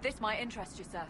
This might interest you, sir.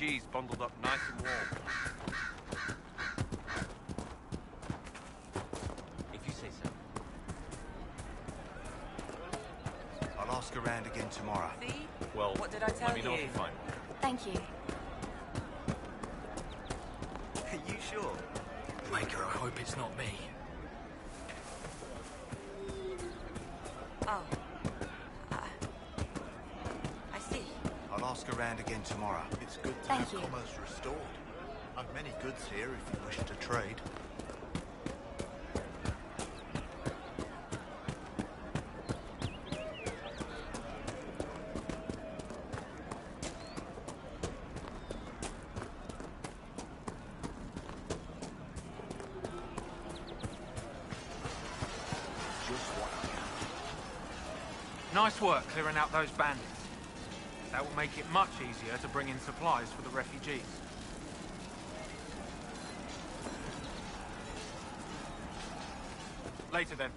refugees bundled up nice and warm. If you say so. I'll ask around again tomorrow. See? Well, What did I tell let me know if you? you find. Thank you. Are you sure? Maker, I hope it's not me. Oh. I see. I'll ask around again tomorrow. It's good to Thank have you. commerce restored. I've many goods here if you wish to trade. Nice work clearing out those bandits. That will make it much easier to bring in supplies for the refugees. Later then.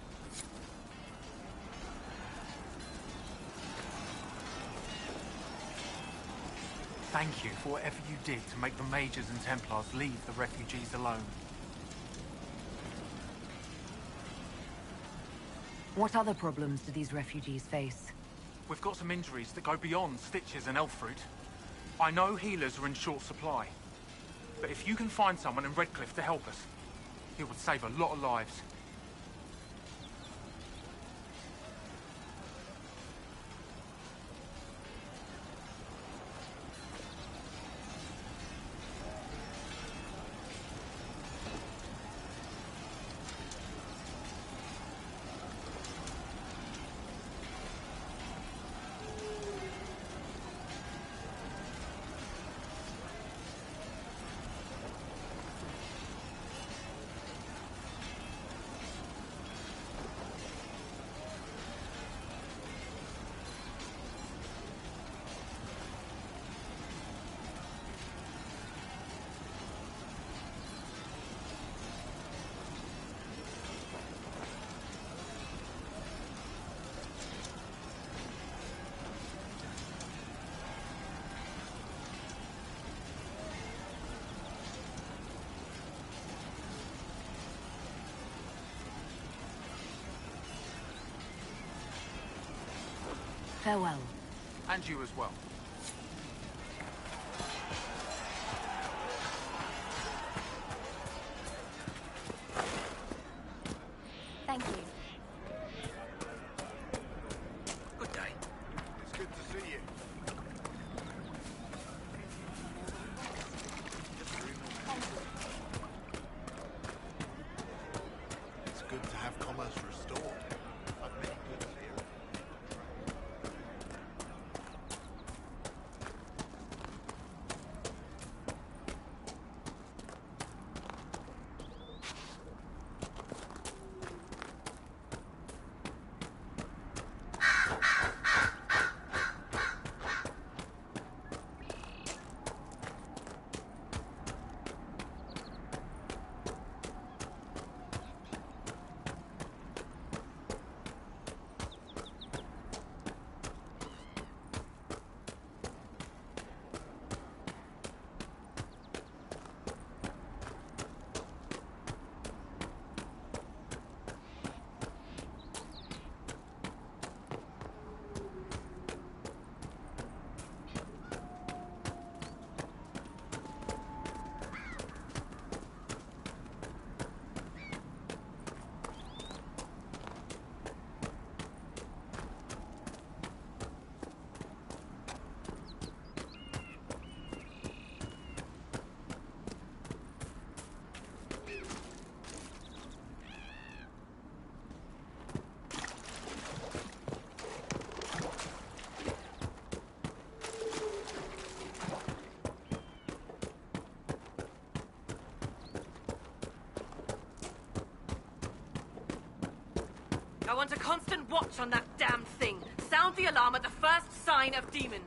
Thank you for whatever you did to make the Majors and Templars leave the refugees alone. What other problems do these refugees face? We've got some injuries that go beyond stitches and elf fruit. I know healers are in short supply, but if you can find someone in Redcliffe to help us, it would save a lot of lives. Farewell. And you as well. Thank you. Good day. It's good to see you. It's good to have commerce restored. I've many goods here. I want a constant watch on that damn thing. Sound the alarm at the first sign of demons.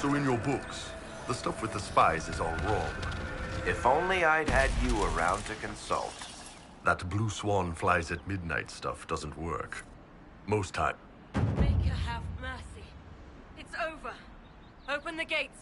So in your books, the stuff with the spies is all wrong. If only I'd had you around to consult. That blue swan flies at midnight stuff doesn't work. Most time. Make her have mercy. It's over. Open the gates.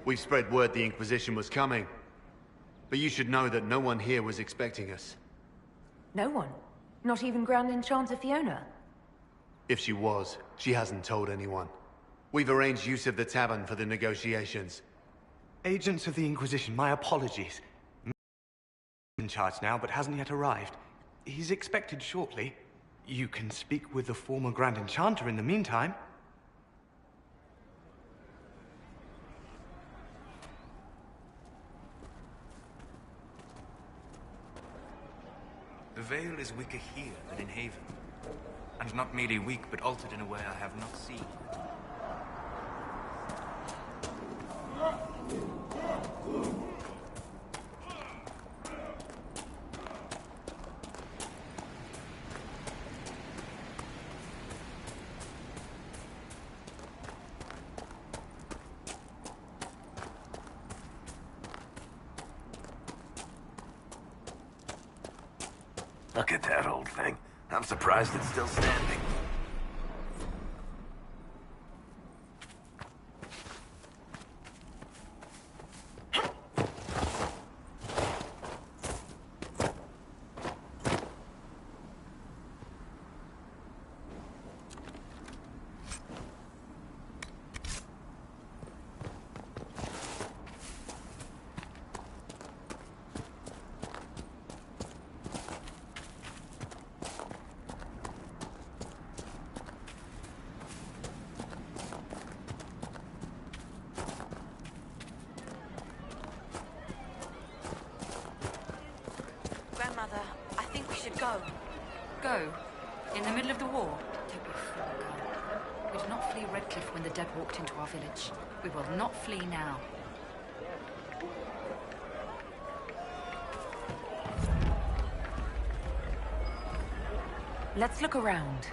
We spread word the Inquisition was coming. But you should know that no one here was expecting us. No one? Not even Grand Enchanter Fiona? If she was, she hasn't told anyone. We've arranged use of the tavern for the negotiations. Agents of the Inquisition, my apologies. In charge now, but hasn't yet arrived. He's expected shortly. You can speak with the former Grand Enchanter in the meantime. The veil is weaker here than in Haven. And not merely weak, but altered in a way I have not seen. Look at that old thing. I'm surprised it's still standing. Grandmother, I think we should go. Go? In the middle of the war? Don't be a fool, girl. We did not flee Redcliffe when the dead walked into our village. We will not flee now. Let's look around.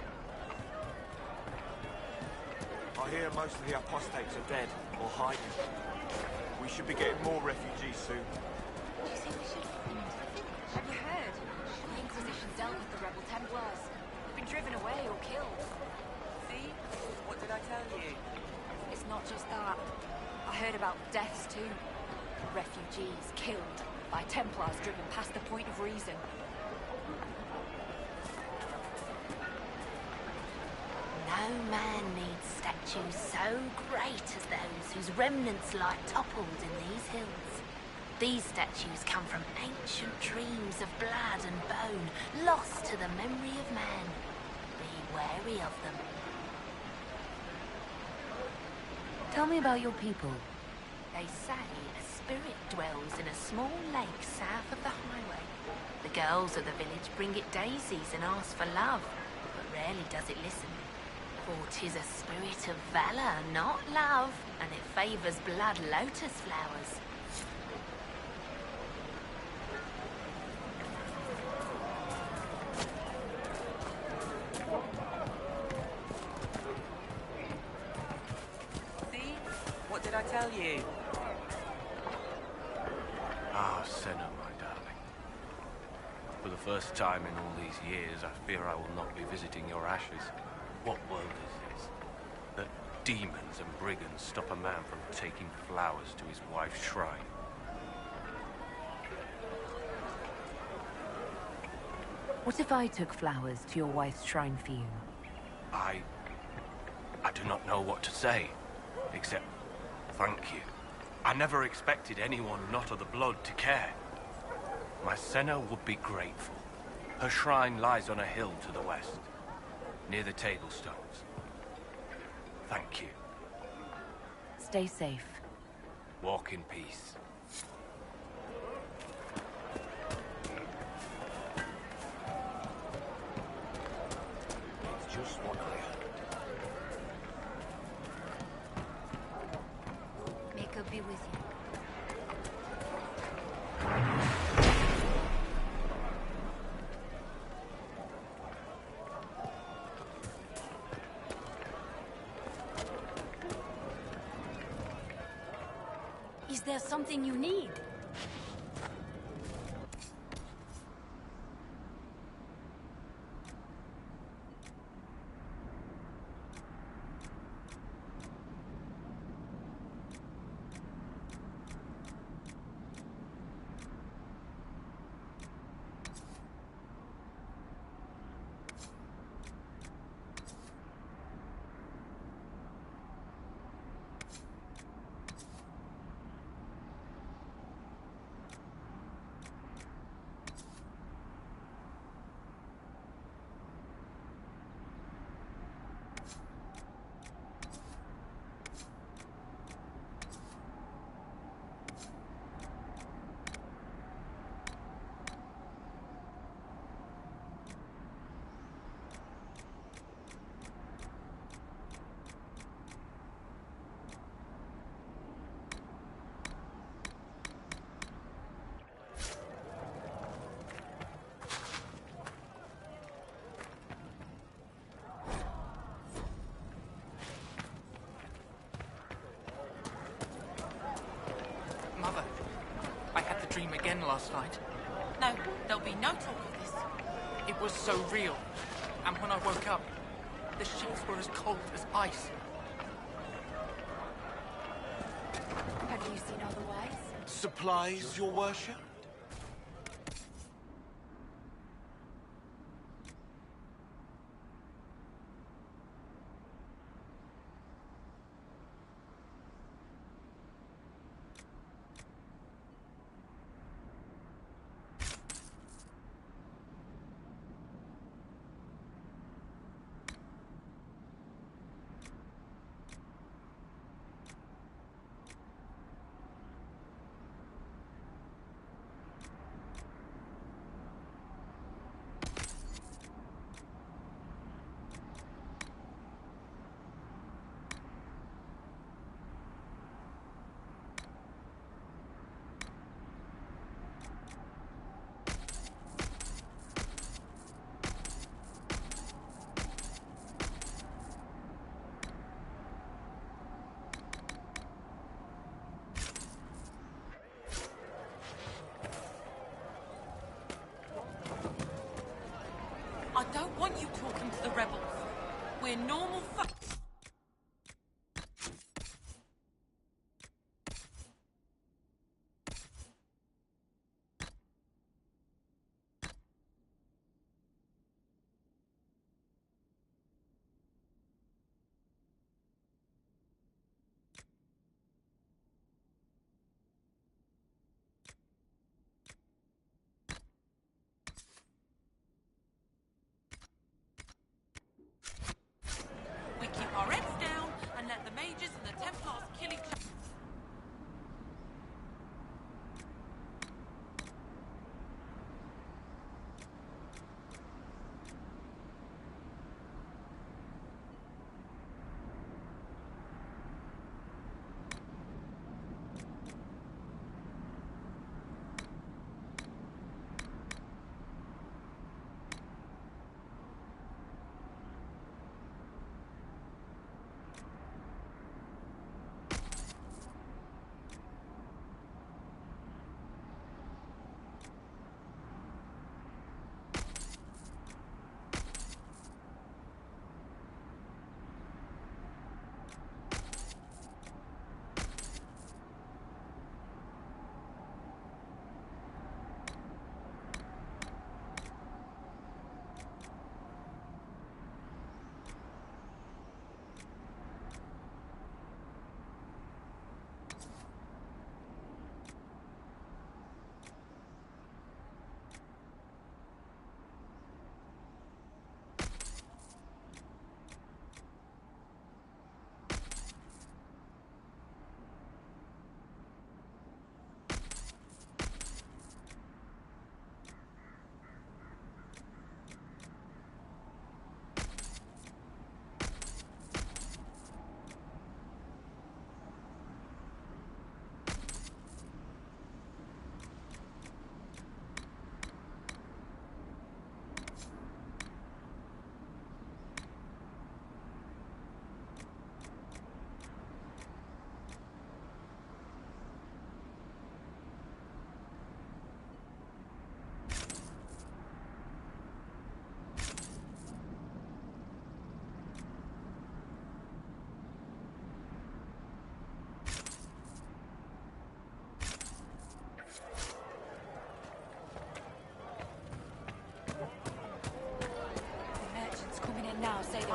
I hear most of the apostates are dead or hiding. We should be getting more refugees soon. Do you think we should? Have you heard? The Inquisition dealt with the rebel Templars. They've been driven away or killed. See? What did I tell you? It's not just that. I heard about deaths too. Refugees killed by Templars driven past the point of reason. No man needs statues so great as those whose remnants lie toppled in these hills. These statues come from ancient dreams of blood and bone, lost to the memory of man. Be wary of them. Tell me about your people. They say a spirit dwells in a small lake south of the highway. The girls of the village bring it daisies and ask for love, but rarely does it listen. For 'tis a spirit of valor, not love, and it favors blood lotus flowers. See? What did I tell you? For the first time in all these years, I fear I will not be visiting your ashes. What world is this? That demons and brigands stop a man from taking flowers to his wife's shrine. What if I took flowers to your wife's shrine for you? I do not know what to say, except thank you. I never expected anyone not of the blood to care. My Senna would be grateful. Her shrine lies on a hill to the west, near the tablstones. Thank you. Stay safe. Walk in peace. It's just what I heard. May God be with you. Is there something you need? Mother, I had the dream again last night. No, there'll be no talk of this. It was so real. And when I woke up, the sheets were as cold as ice. Have you seen otherwise? Supplies, your worship? I don't want you talking to the rebels. We're normal folk. We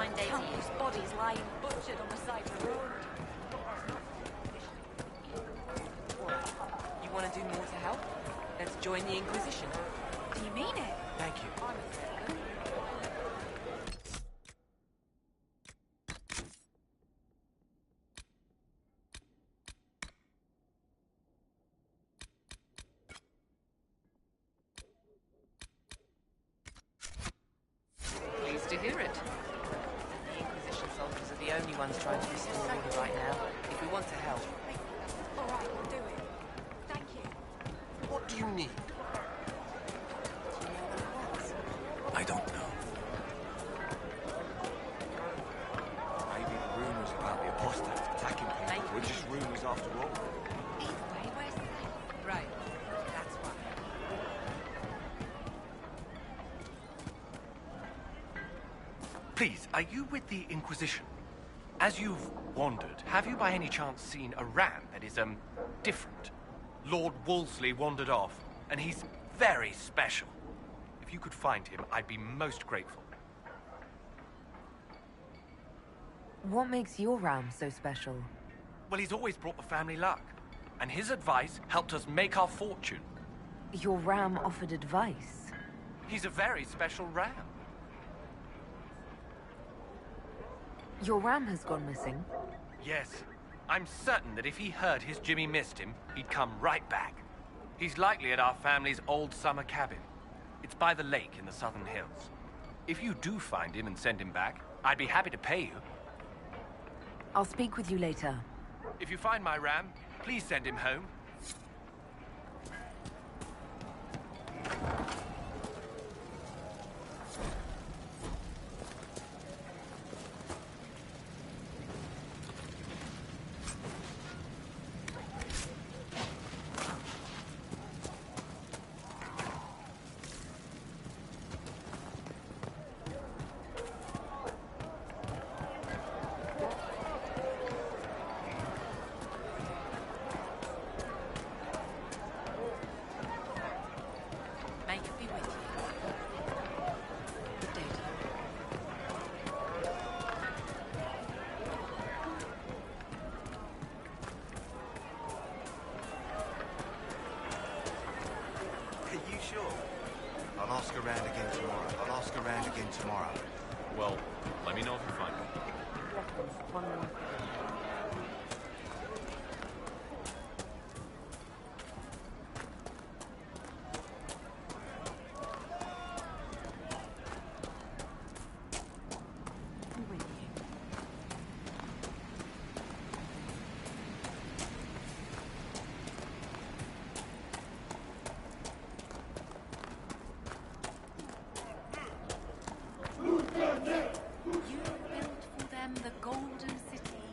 find Daisy. Countless bodies lying butchered on the side of the road. You want to do more to help? Let's join the Inquisition. Do you mean it? Thank you. Pleased to hear it. The Inquisition soldiers are the only ones trying to restore order right now. If we want to help. All right, we'll do it. Thank you. What do you need? I don't know. Maybe the rumours about the apostates attacking people were just rumours after all. Either way, where's the safe? Right. That's why. Please, are you with the Inquisition? As you've wandered, have you by any chance seen a ram that is, different? Lord Wolseley wandered off, and he's very special. If you could find him, I'd be most grateful. What makes your ram so special? Well, he's always brought the family luck, and his advice helped us make our fortune. Your ram offered advice. He's a very special ram. Your ram has gone missing. Yes, I'm certain that if he heard his Jimmy missed him, he'd come right back. He's likely at our family's old summer cabin. It's by the lake in the southern hills. If you do find him and send him back, I'd be happy to pay you. I'll speak with you later. If you find my ram, please send him home. May it be with you. Good day to you. Are you sure? I'll ask around again tomorrow. I'll ask around again tomorrow. Well, let me know if you find him. You built for them the golden city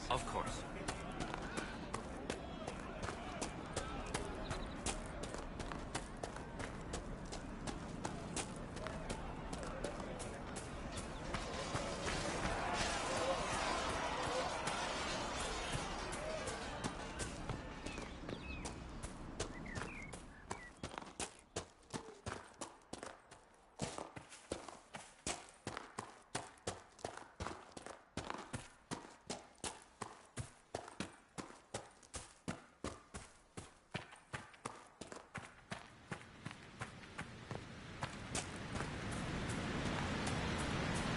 Of course.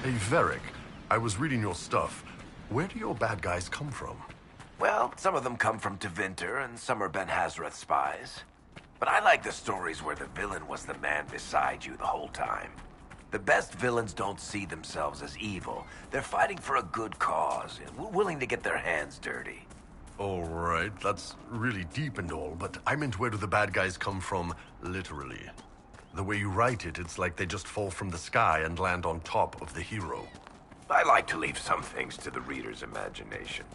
Hey, Varric, I was reading your stuff. Where do your bad guys come from? Well, some of them come from Tevinter, and some are Ben Hazrath spies. But I like the stories where the villain was the man beside you the whole time. The best villains don't see themselves as evil. They're fighting for a good cause, and willing to get their hands dirty. All right, that's really deep and all, but I meant where do the bad guys come from, literally? The way you write it, it's like they just fall from the sky and land on top of the hero. I like to leave some things to the reader's imagination.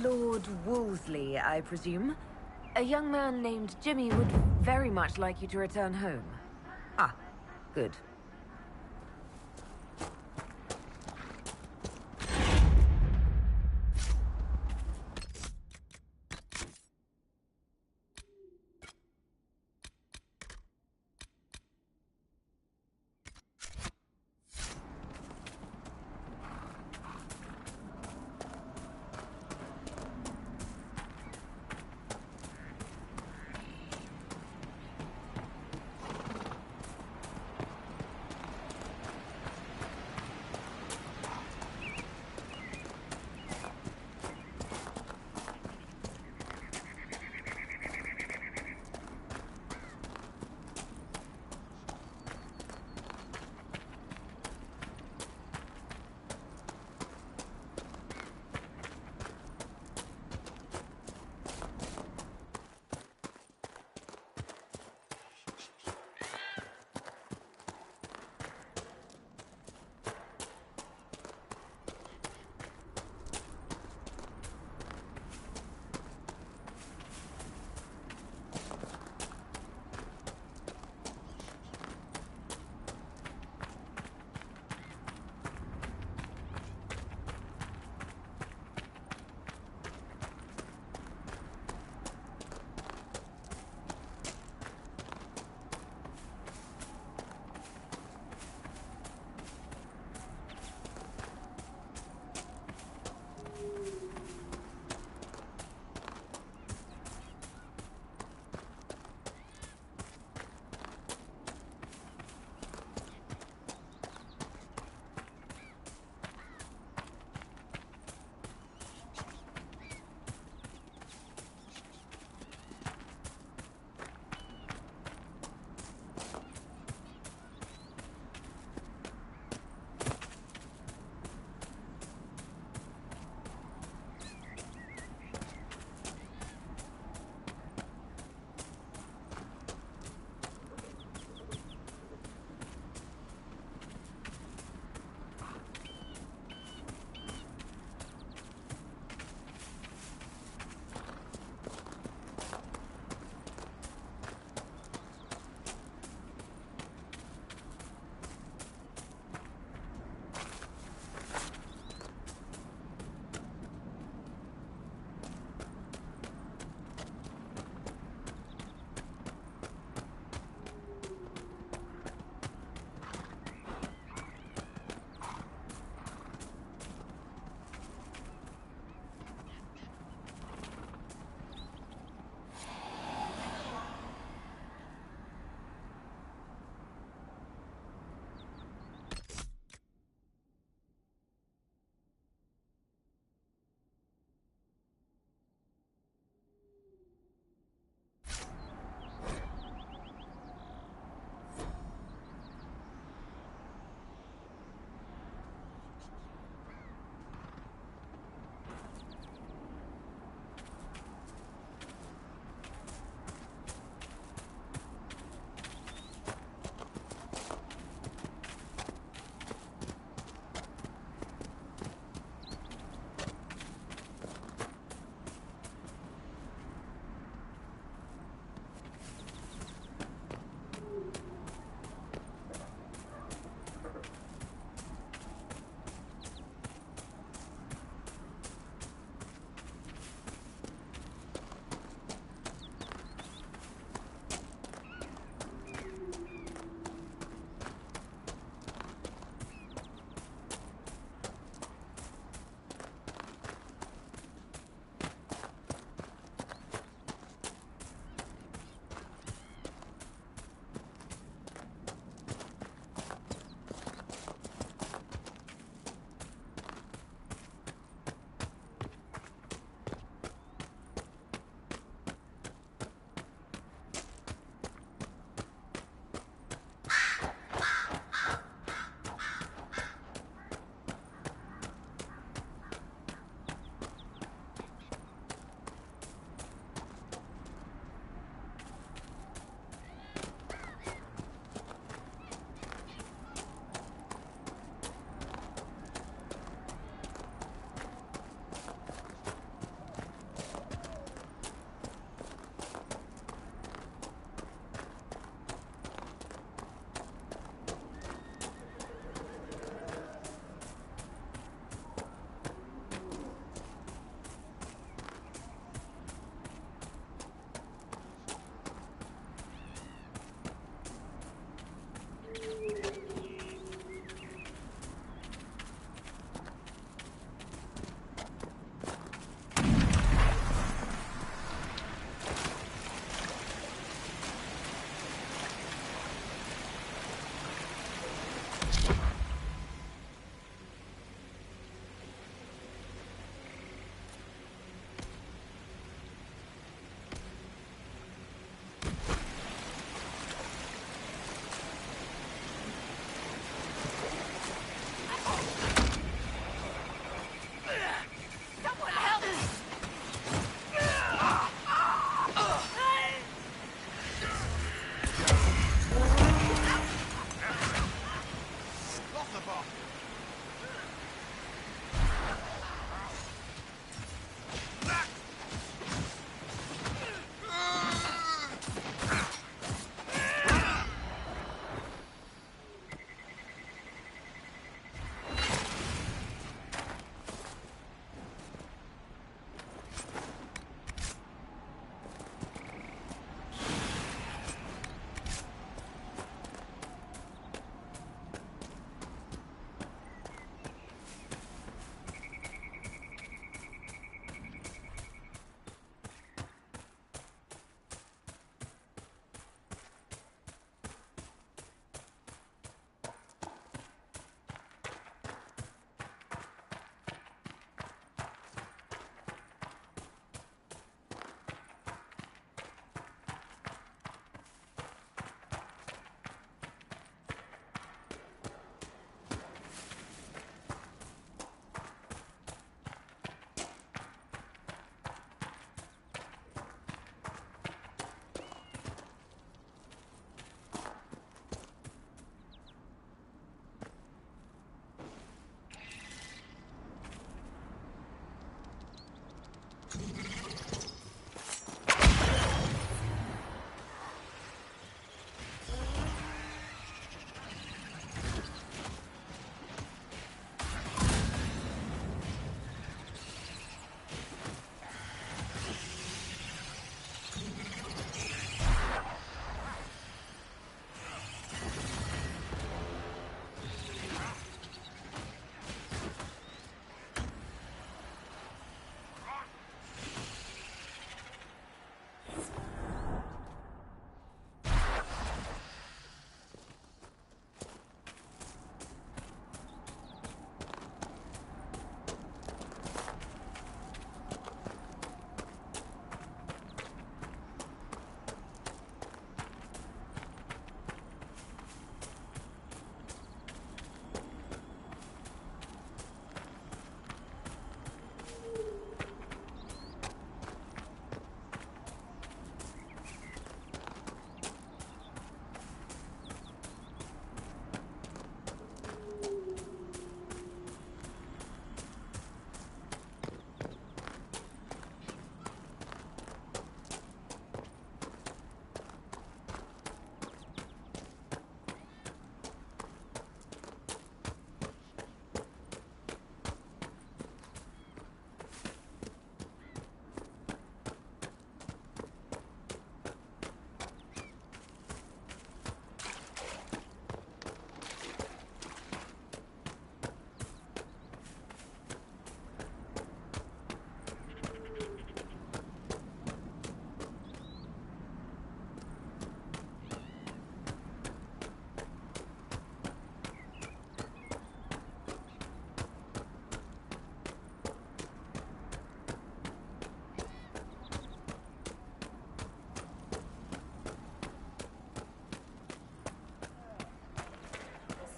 Lord Wolseley, I presume? A young man named Jimmy would very much like you to return home. Ah, good.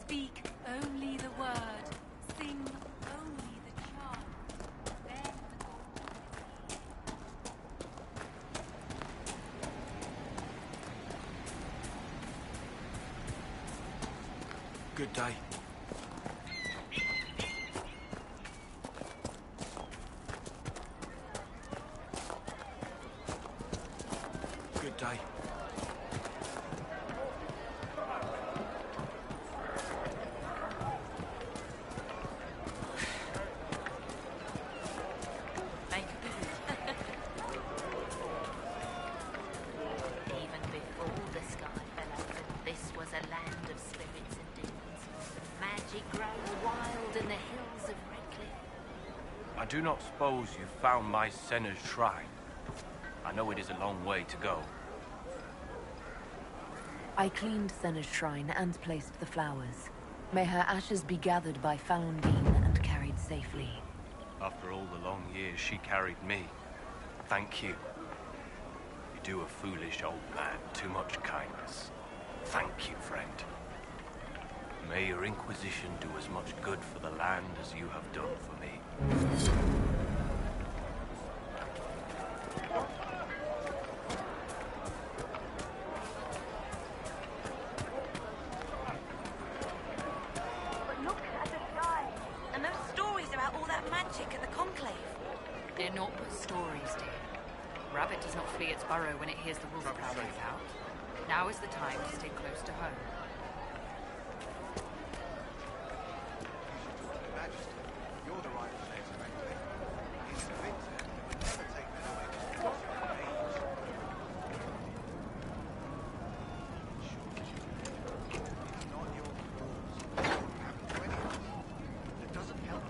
Speak only the word. Sing only the charm. Then Good day. Good day. Make a visit. Even before the sky fell open, this was a land of spirits and demons. Magic grows wild in the hills of Redcliffe. I do not suppose you found my Senna's shrine. I know it is a long way to go. I cleaned Senna's shrine and placed the flowers. May her ashes be gathered by Falundine and carried safely. After all the long years she carried me, thank you. You do a foolish old man too much kindness. Thank you, friend. May your Inquisition do as much good for the land as you have done for me. But look at the sky. And those stories about all that magic at the Conclave. They're not but stories, dear. Rabbit does not flee its burrow when it hears the wolf prowl is out. Now is the time to stay close to home. Majesty, you're the right place, frankly. It's the winter. We never take men away because of your age. It's not your fault. It happened to any of us. It doesn't help.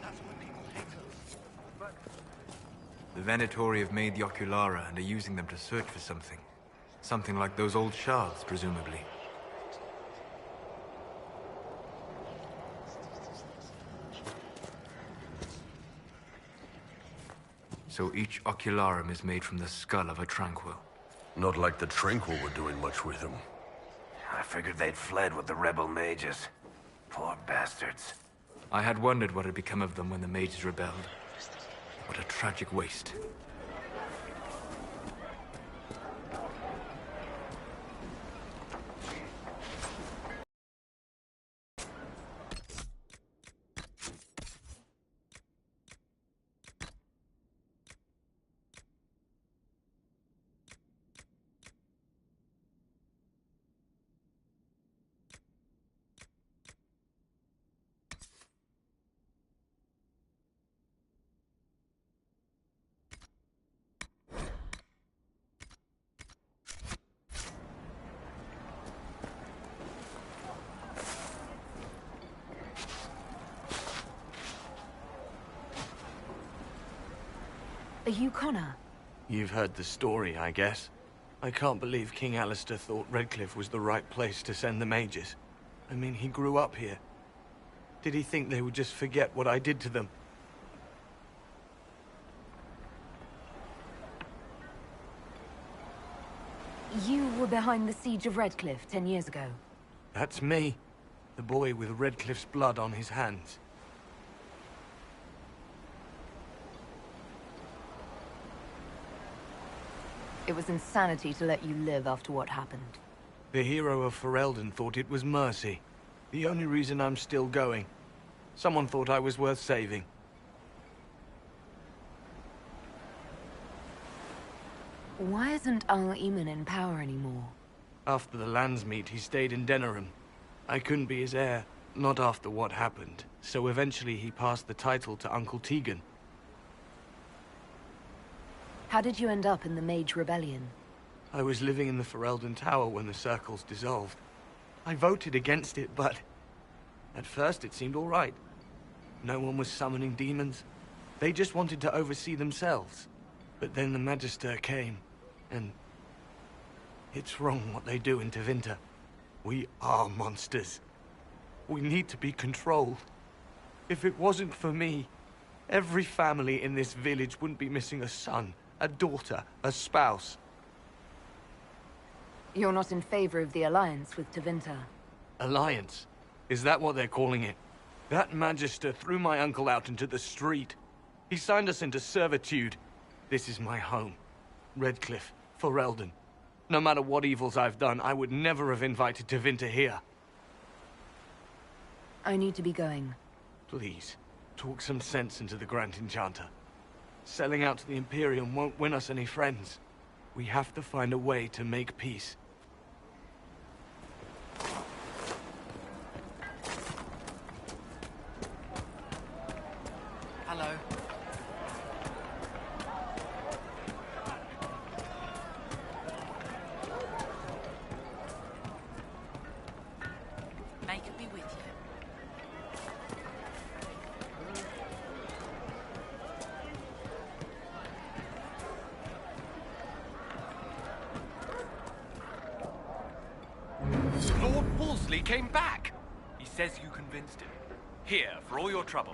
That's why people hate us. But The Venatori have made the Oculara and are using them to search for something. Something like those old shards, presumably. So each Ocularum is made from the skull of a Tranquil. Not like the Tranquil were doing much with him. I figured they'd fled with the rebel mages. Poor bastards. I had wondered what had become of them when the mages rebelled. What a tragic waste. Are you Connor? You've heard the story, I guess. I can't believe King Alistair thought Redcliffe was the right place to send the mages. I mean, he grew up here. Did he think they would just forget what I did to them? You were behind the siege of Redcliffe 10 years ago. That's me. The boy with Redcliffe's blood on his hands. It was insanity to let you live after what happened. The hero of Ferelden thought it was mercy. The only reason I'm still going. Someone thought I was worth saving. Why isn't Al Eamon in power anymore? After the lands meet, he stayed in Denerim. I couldn't be his heir, not after what happened. So eventually he passed the title to Uncle Tegan. How did you end up in the Mage Rebellion? I was living in the Ferelden Tower when the circles dissolved. I voted against it, but... at first it seemed all right. No one was summoning demons. They just wanted to oversee themselves. But then the Magister came, and... it's wrong what they do in Tevinter. We are monsters. We need to be controlled. If it wasn't for me, every family in this village wouldn't be missing a son, a daughter, a spouse. You're not in favor of the alliance with Tevinter? Alliance? Is that what they're calling it? That Magister threw my uncle out into the street. He signed us into servitude. This is my home. Redcliffe, Ferelden. No matter what evils I've done, I would never have invited Tevinter here. I need to be going. Please, talk some sense into the Grand Enchanter. Selling out to the Imperium won't win us any friends. We have to find a way to make peace. Hello. May it be with you. Lord Wolseley came back! He says you convinced him. Here, for all your trouble.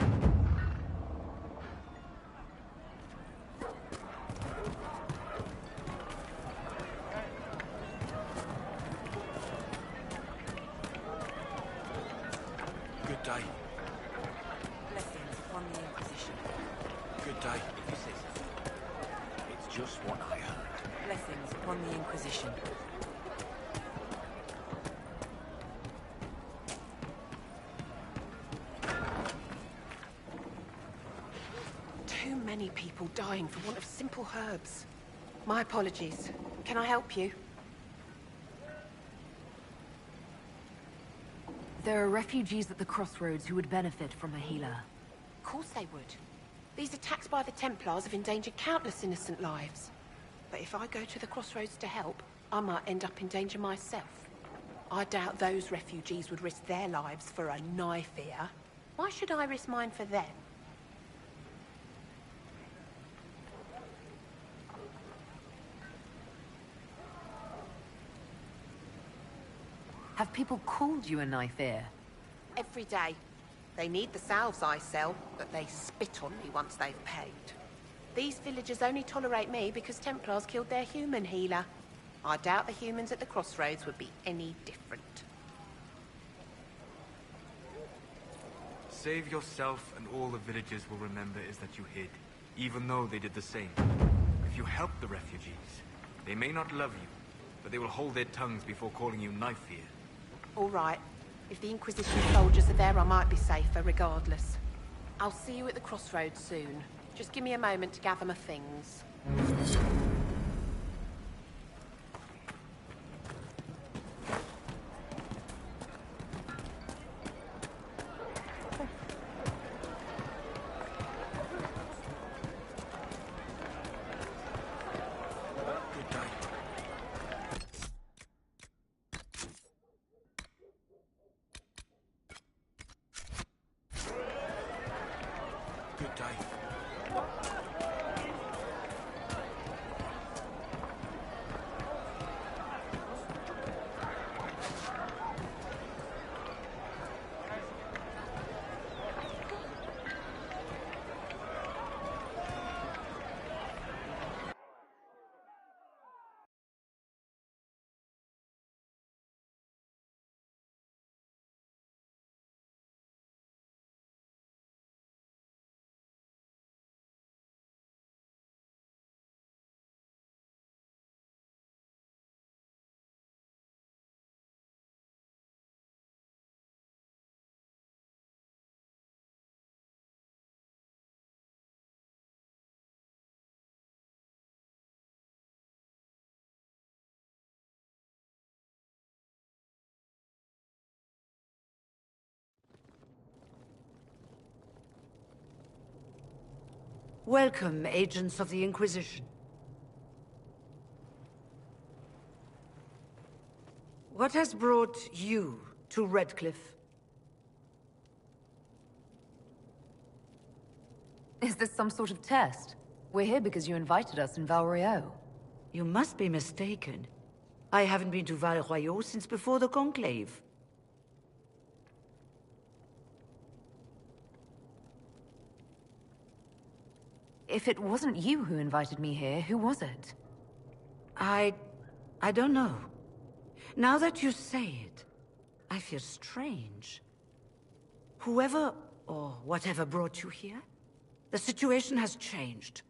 Good day. Blessings upon the Inquisition. Good day. If you say so. It's just what I heard. Blessings upon the Inquisition. Too many people dying for want of simple herbs. My apologies. Can I help you? There are refugees at the crossroads who would benefit from a healer. Of course they would. These attacks by the Templars have endangered countless innocent lives. But if I go to the crossroads to help, I might end up in danger myself. I doubt those refugees would risk their lives for a knife here. Why should I risk mine for them? Have people called you a knife ear? Every day. They need the salves I sell, but they spit on me once they've paid. These villagers only tolerate me because Templars killed their human healer. I doubt the humans at the crossroads would be any different. Save yourself and all the villagers will remember is that you hid, even though they did the same. If you help the refugees, they may not love you, but they will hold their tongues before calling you knife ear. All right. If the Inquisition soldiers are there, I might be safer regardless. I'll see you at the crossroads soon. Just give me a moment to gather my things. Good day. Welcome, agents of the Inquisition. What has brought you to Redcliffe? Is this some sort of test? We're here because you invited us in Val Royeaux. You must be mistaken. I haven't been to Val Royeaux since before the Conclave. If it wasn't you who invited me here, who was it? I don't know. Now that you say it, I feel strange. Whoever or whatever brought you here, the situation has changed.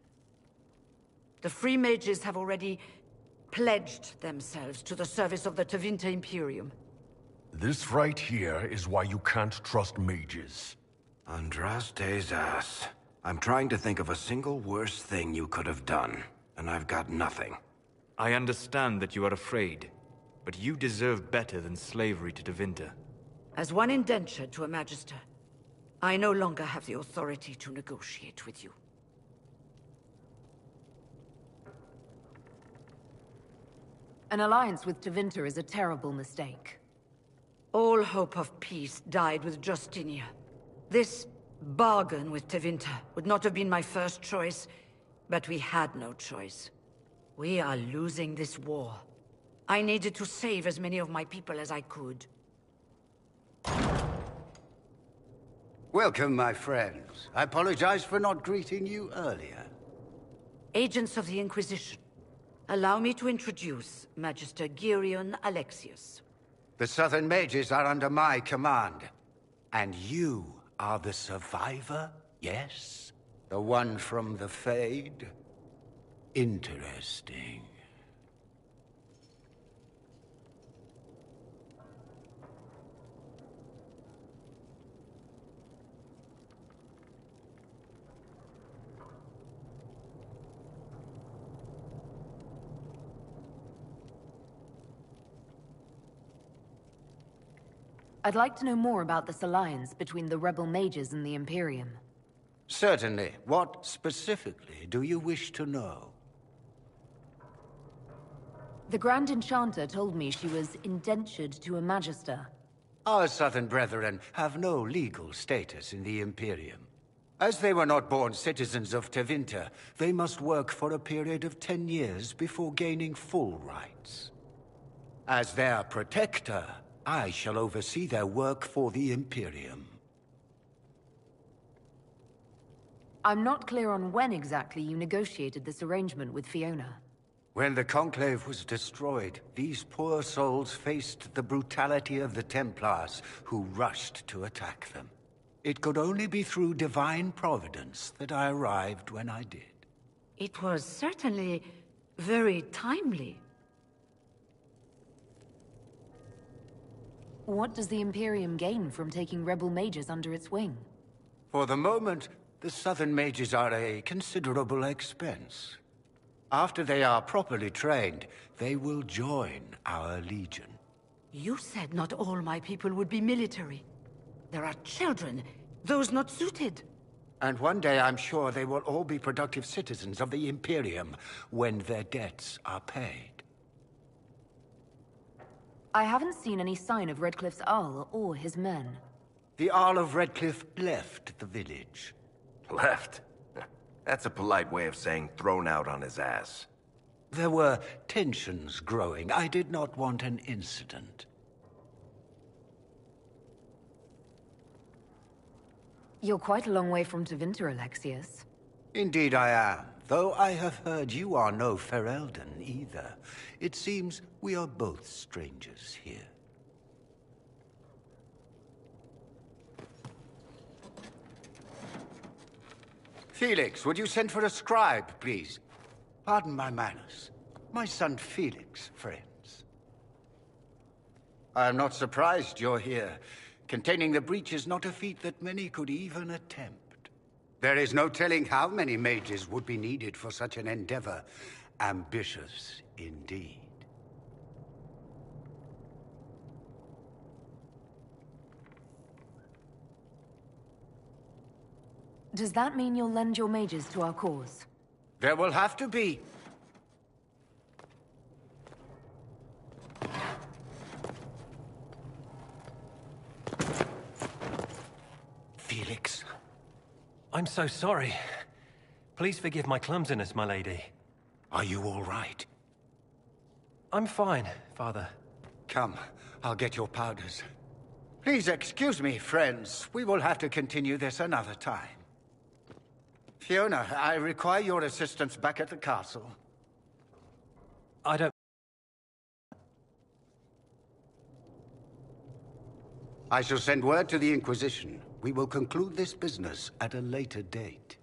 The Free Mages have already pledged themselves to the service of the Tevinter Imperium. This right here is why you can't trust mages. Andraste's ass. I'm trying to think of a single worse thing you could have done, and I've got nothing. I understand that you are afraid, but you deserve better than slavery to Tevinter. As one indentured to a Magister, I no longer have the authority to negotiate with you. An alliance with Tevinter is a terrible mistake. All hope of peace died with Justinia. This bargain with Tevinter would not have been my first choice, but we had no choice. We are losing this war. I needed to save as many of my people as I could. Welcome, my friends. I apologize for not greeting you earlier. Agents of the Inquisition, allow me to introduce Magister Girion Alexius. The Southern Mages are under my command. And you are the survivor, yes? The one from the Fade? Interesting. I'd like to know more about this alliance between the rebel mages and the Imperium. Certainly. What specifically do you wish to know? The Grand Enchanter told me she was indentured to a Magister. Our Southern brethren have no legal status in the Imperium. As they were not born citizens of Tevinter, they must work for a period of 10 years before gaining full rights. As their protector, I shall oversee their work for the Imperium. I'm not clear on when exactly you negotiated this arrangement with Fiona. When the Conclave was destroyed, these poor souls faced the brutality of the Templars, who rushed to attack them. It could only be through divine providence that I arrived when I did. It was certainly very timely. What does the Imperium gain from taking rebel mages under its wing? For the moment, the Southern Mages are a considerable expense. After they are properly trained, they will join our Legion. You said not all my people would be military. There are children, those not suited. And one day I'm sure they will all be productive citizens of the Imperium when their debts are paid. I haven't seen any sign of Redcliffe's Arl or his men. The Arl of Redcliffe left the village. Left? That's a polite way of saying thrown out on his ass. There were tensions growing. I did not want an incident. You're quite a long way from Tevinter, Alexius. Indeed I am, though I have heard you are no Ferelden either. It seems we are both strangers here. Felix, would you send for a scribe, please? Pardon my manners. My son Felix, friends. I am not surprised you're here. Containing the breach is not a feat that many could even attempt. There is no telling how many mages would be needed for such an endeavor. Ambitious, indeed. Does that mean you'll lend your mages to our cause? There will have to be. Felix. I'm so sorry. Please forgive my clumsiness, my lady. Are you all right? I'm fine, Father. Come, I'll get your powders. Please excuse me, friends. We will have to continue this another time. Fiona, I require your assistance back at the castle. I don't... I shall send word to the Inquisition. We will conclude this business at a later date.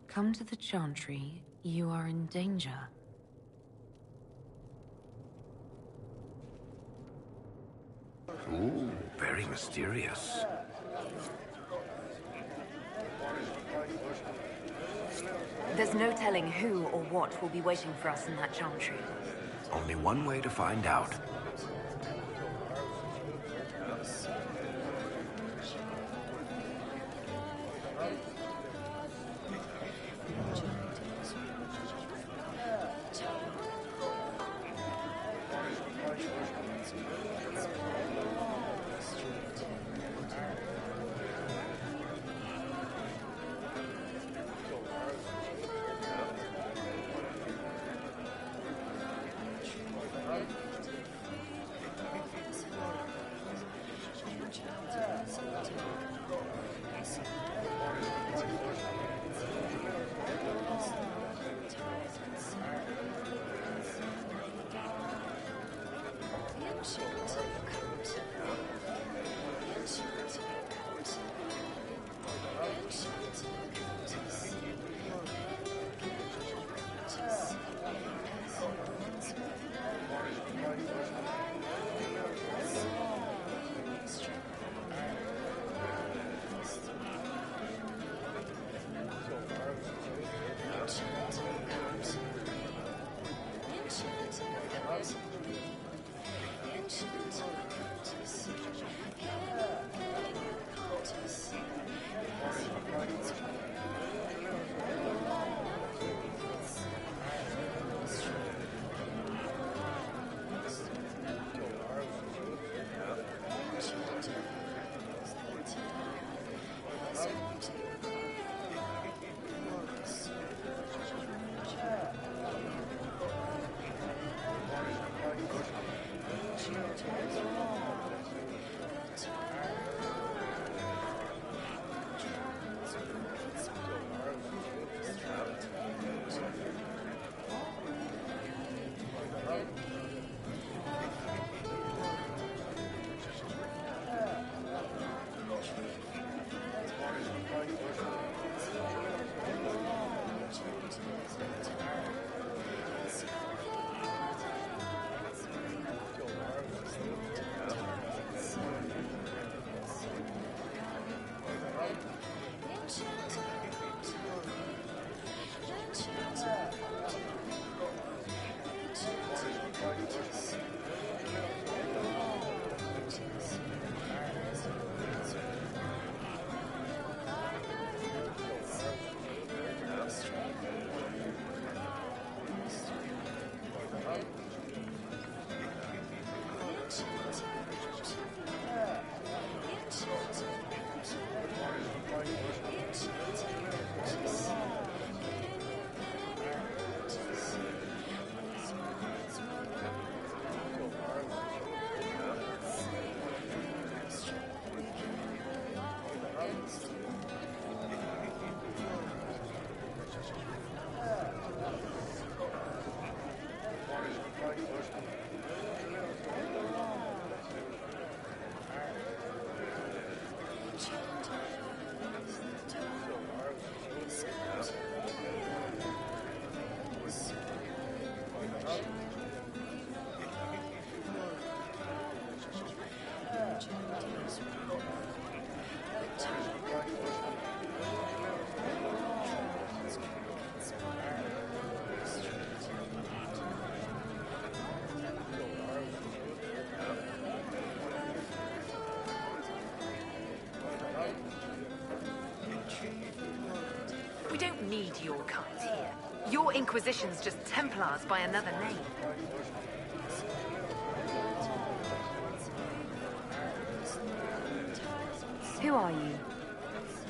Come to the Chantry. You are in danger. Ooh, very mysterious. There's no telling who or what will be waiting for us in that Chantry. Only one way to find out. don't need your kind here. Your Inquisition's just Templars by another name. Who are you?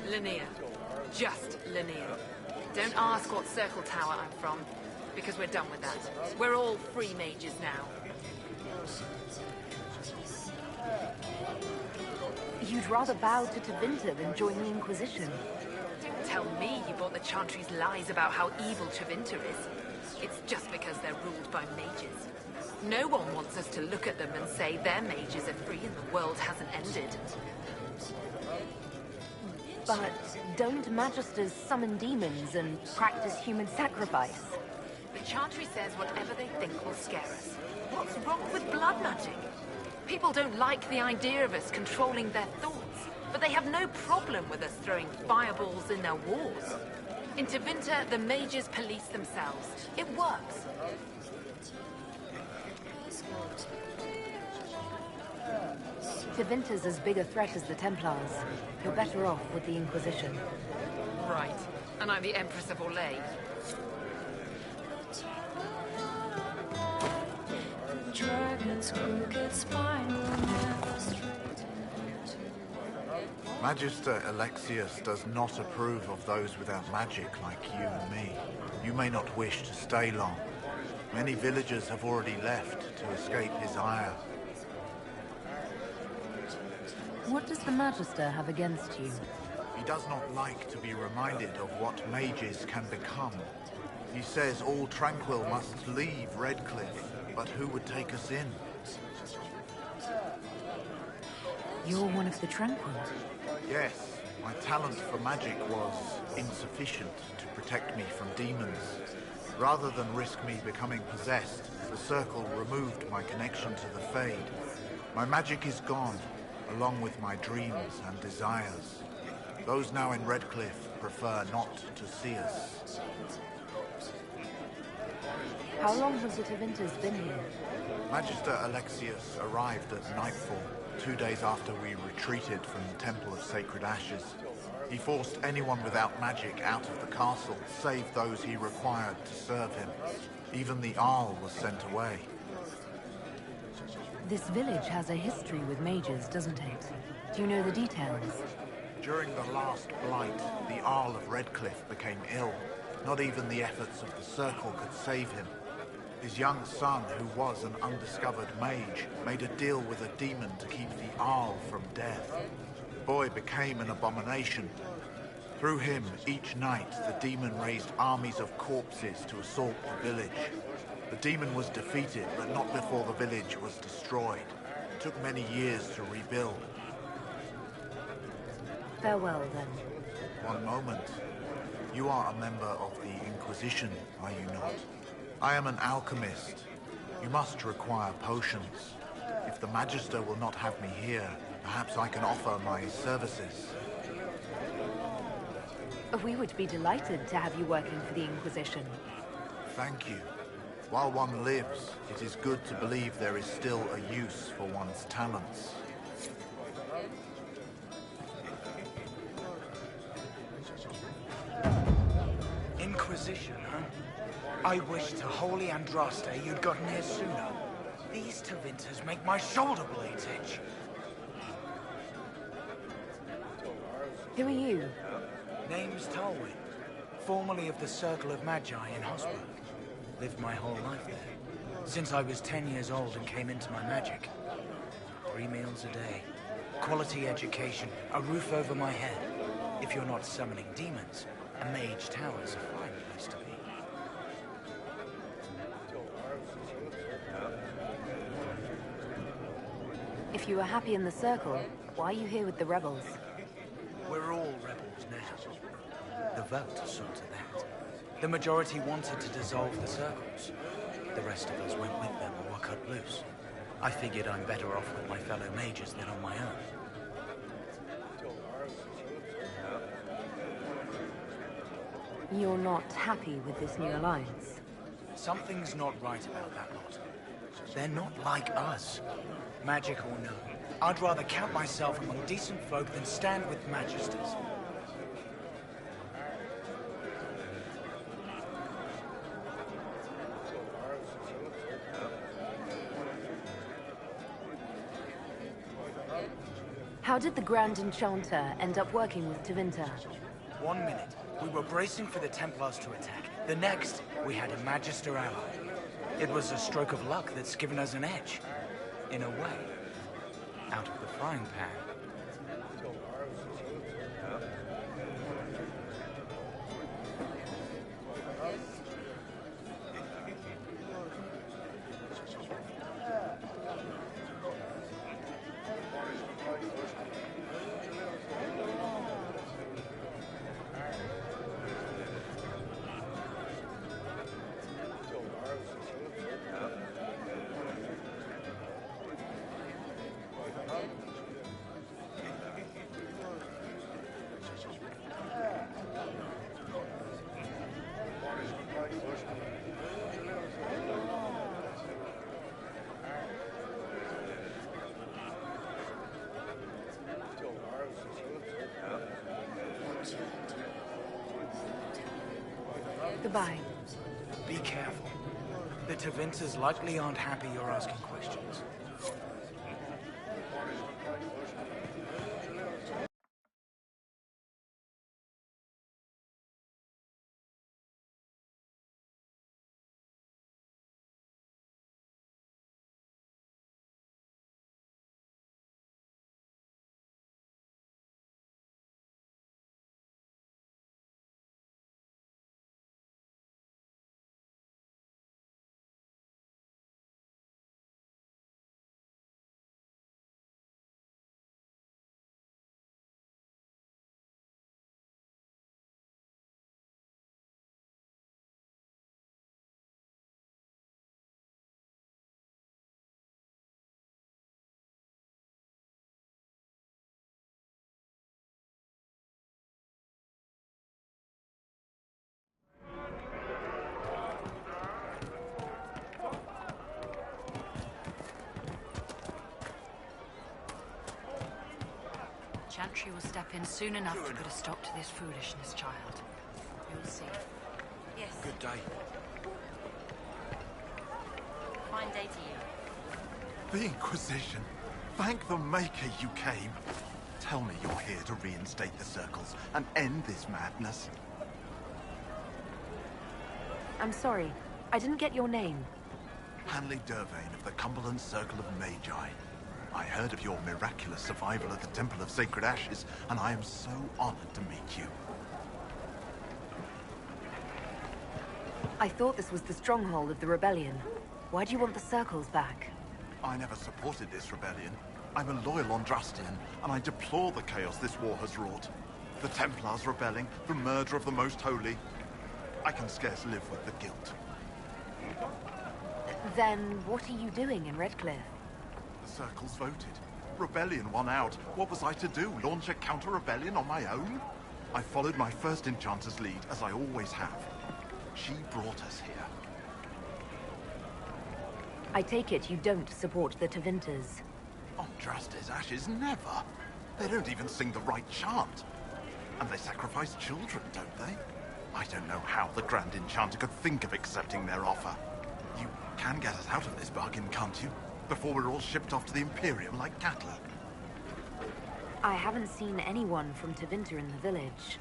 Linnea. Just Linnea. Don't ask what Circle Tower I'm from, because we're done with that. We're all free mages now. You'd rather bow to Tevinter than join the Inquisition. Don't tell me you bought the Chantry's lies about how evil Tevinter is. It's just because they're ruled by mages. No one wants us to look at them and say their mages are free and the world hasn't ended. But don't Magisters summon demons and practice human sacrifice? The Chantry says whatever they think will scare us. What's wrong with blood magic? People don't like the idea of us controlling their thoughts, but they have no problem with us throwing fireballs in their wars. In Tevinter, the mages police themselves. It works. Tevinter's as big a threat as the Templars. You're better off with the Inquisition. Right. And I'm the Empress of Orlais. Dragon's crooked spine will never straighten. Magister Alexius does not approve of those without magic like you and me. You may not wish to stay long. Many villagers have already left to escape his ire. What does the Magister have against you? He does not like to be reminded of what mages can become. He says all Tranquil must leave Redcliffe, but who would take us in? You're one of the Tranquil. Yes, my talent for magic was insufficient to protect me from demons. Rather than risk me becoming possessed, the Circle removed my connection to the Fade. My magic is gone, along with my dreams and desires. Those now in Redcliffe prefer not to see us. How long have the Tevinters been here? Magister Alexius arrived at nightfall, 2 days after we retreated from the Temple of Sacred Ashes. He forced anyone without magic out of the castle, save those he required to serve him. Even the Arl was sent away. This village has a history with mages, doesn't it? Do you know the details? During the last blight, the Arl of Redcliffe became ill. Not even the efforts of the Circle could save him. His young son, who was an undiscovered mage, made a deal with a demon to keep the Arl from death. The boy became an abomination. Through him, each night, the demon raised armies of corpses to assault the village. The demon was defeated, but not before the village was destroyed. It took many years to rebuild. Farewell, then. One moment. You are a member of the Inquisition, are you not? I am an alchemist. You must require potions. If the Magister will not have me here, perhaps I can offer my services. We would be delighted to have you working for the Inquisition. Thank you. While one lives, it is good to believe there is still a use for one's talents. Inquisition, huh? I wish to Holy Andraste you'd gotten here sooner. These Tevinters make my shoulder blades itch. Who are you? Name's Talwyn, formerly of the Circle of Magi in Hosburg. Lived my whole life there, since I was 10 years old and came into my magic. 3 meals a day, quality education, a roof over my head. If you're not summoning demons, a mage tower's a fine place to be. If you were happy in the Circle, why are you here with the rebels? We're all rebels now. The vote saw to that. The majority wanted to dissolve the circles. The rest of us went with them or were cut loose. I figured I'm better off with my fellow mages than on my own. You're not happy with this new alliance? Something's not right about that lot. They're not like us. Magic or no, I'd rather count myself among decent folk than stand with Magisters. How did the Grand Enchanter end up working with Tevinter? 1 minute, we were bracing for the Templars to attack. The next, we had a Magister ally. It was a stroke of luck that's given us an edge. In a way. Out of the frying pan. Goodbye. Be careful. The Tevinters likely aren't happy you're asking questions. Chantry will step in soon enough to put a stop to this foolishness, child. You'll see. Yes. Good day. Fine day to you. The Inquisition. Thank the Maker you came. Tell me you're here to reinstate the circles and end this madness. I'm sorry. I didn't get your name. Hanley Dervain of the Cumberland Circle of Magi. I heard of your miraculous survival at the Temple of Sacred Ashes, and I am so honored to meet you. I thought this was the stronghold of the rebellion. Why do you want the circles back? I never supported this rebellion. I'm a loyal Andrastian, and I deplore the chaos this war has wrought. The Templars rebelling, the murder of the Most Holy. I can scarce live with the guilt. Then what are you doing in Redcliffe? The circles voted. Rebellion won out. What was I to do? Launch a counter-rebellion on my own? I followed my first enchanter's lead, as I always have. She brought us here. I take it you don't support the Tevinters. Andraste's ashes, never. They don't even sing the right chant. And they sacrifice children, don't they? I don't know how the Grand Enchanter could think of accepting their offer. You can get us out of this bargain, can't you? Before we're all shipped off to the Imperium like cattle. I haven't seen anyone from Tevinter in the village.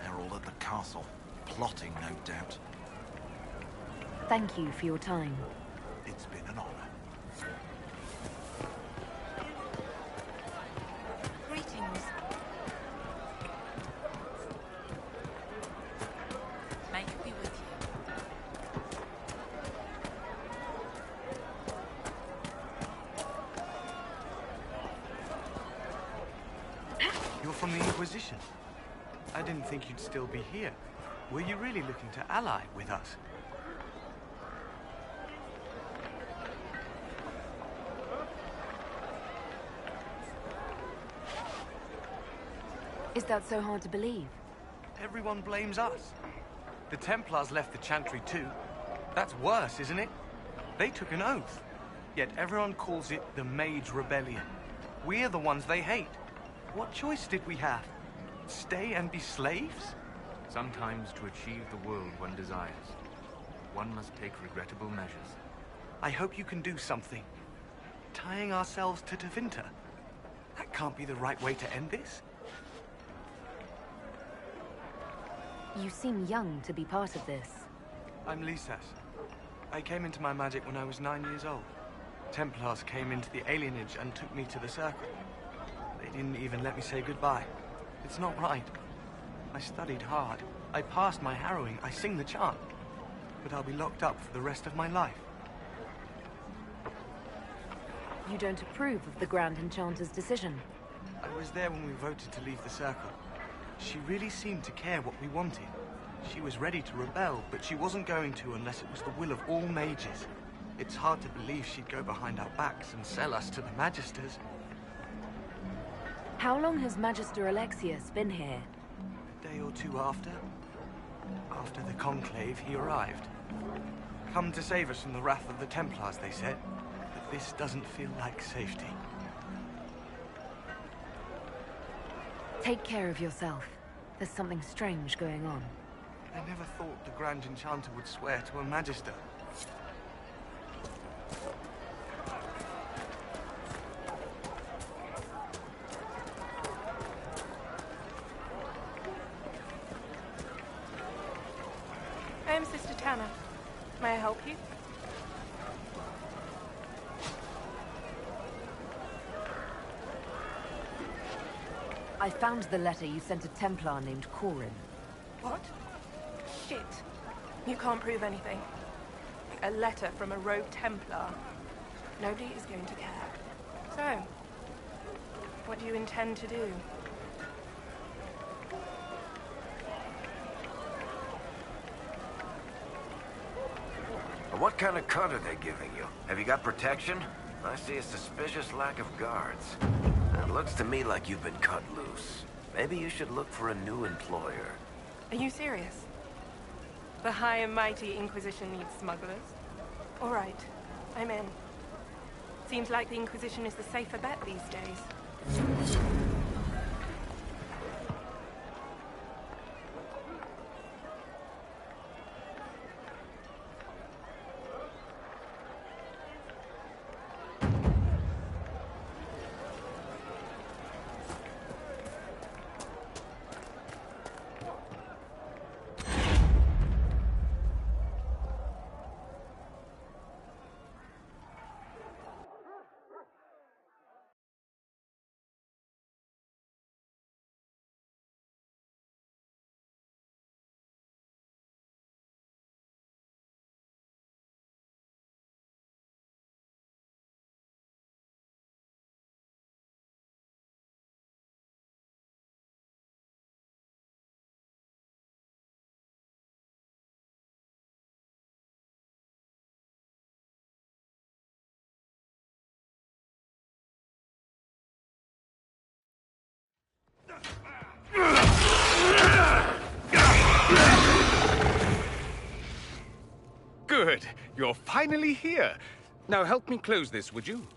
They're all at the castle, plotting, no doubt. Thank you for your time. It's been an honor. Greetings. May it be with you. You're from the Inquisition. I didn't think you'd still be here. Were you really looking to ally with us? Is that so hard to believe? Everyone blames us. The Templars left the Chantry too. That's worse, isn't it? They took an oath. Yet everyone calls it the Mage Rebellion. We're the ones they hate. What choice did we have? Stay and be slaves? Sometimes to achieve the world one desires, one must take regrettable measures. I hope you can do something. Tying ourselves to Tevinter. That can't be the right way to end this. You seem young to be part of this. I'm Lisas. I came into my magic when I was 9 years old. Templars came into the alienage and took me to the Circle. They didn't even let me say goodbye. It's not right. I studied hard. I passed my harrowing. I sing the chant. But I'll be locked up for the rest of my life. You don't approve of the Grand Enchanter's decision? I was there when we voted to leave the Circle. She really seemed to care what we wanted. She was ready to rebel, but she wasn't going to unless it was the will of all mages. It's hard to believe she'd go behind our backs and sell us to the Magisters. How long has Magister Alexius been here? A day or two after. After the Conclave, he arrived. Come to save us from the wrath of the Templars, they said. But this doesn't feel like safety. Take care of yourself. There's something strange going on. I never thought the Grand Enchanter would swear to a Magister. I'm Sister Tanner. May I help you? I found the letter you sent a Templar named Corin. What? Shit. You can't prove anything. A letter from a rogue Templar. Nobody is going to care. So, what do you intend to do? What kind of cut are they giving you? Have you got protection? I see a suspicious lack of guards. It looks to me like you've been cut loose. Maybe you should look for a new employer. Are you serious? The high and mighty Inquisition needs smugglers? All right, I'm in. Seems like the Inquisition is the safer bet these days. Good. You're finally here. Now help me close this, would you?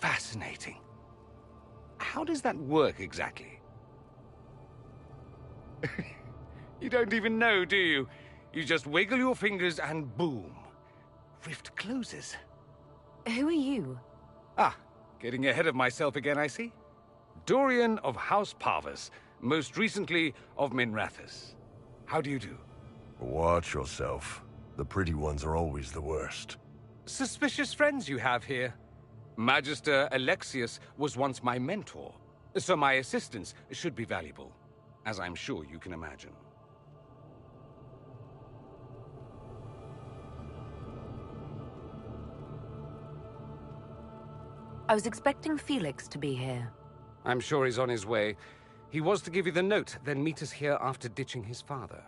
Fascinating. How does that work exactly? You don't even know, do you? You just wiggle your fingers and boom. Rift closes. Who are you? Ah, getting ahead of myself again, I see. Dorian of House Parvus, most recently of Minrathous. How do you do? Watch yourself. The pretty ones are always the worst. Suspicious friends you have here. Magister Alexius was once my mentor, so my assistance should be valuable, as I'm sure you can imagine. I was expecting Felix to be here. I'm sure he's on his way. He was to give you the note, then meet us here after ditching his father.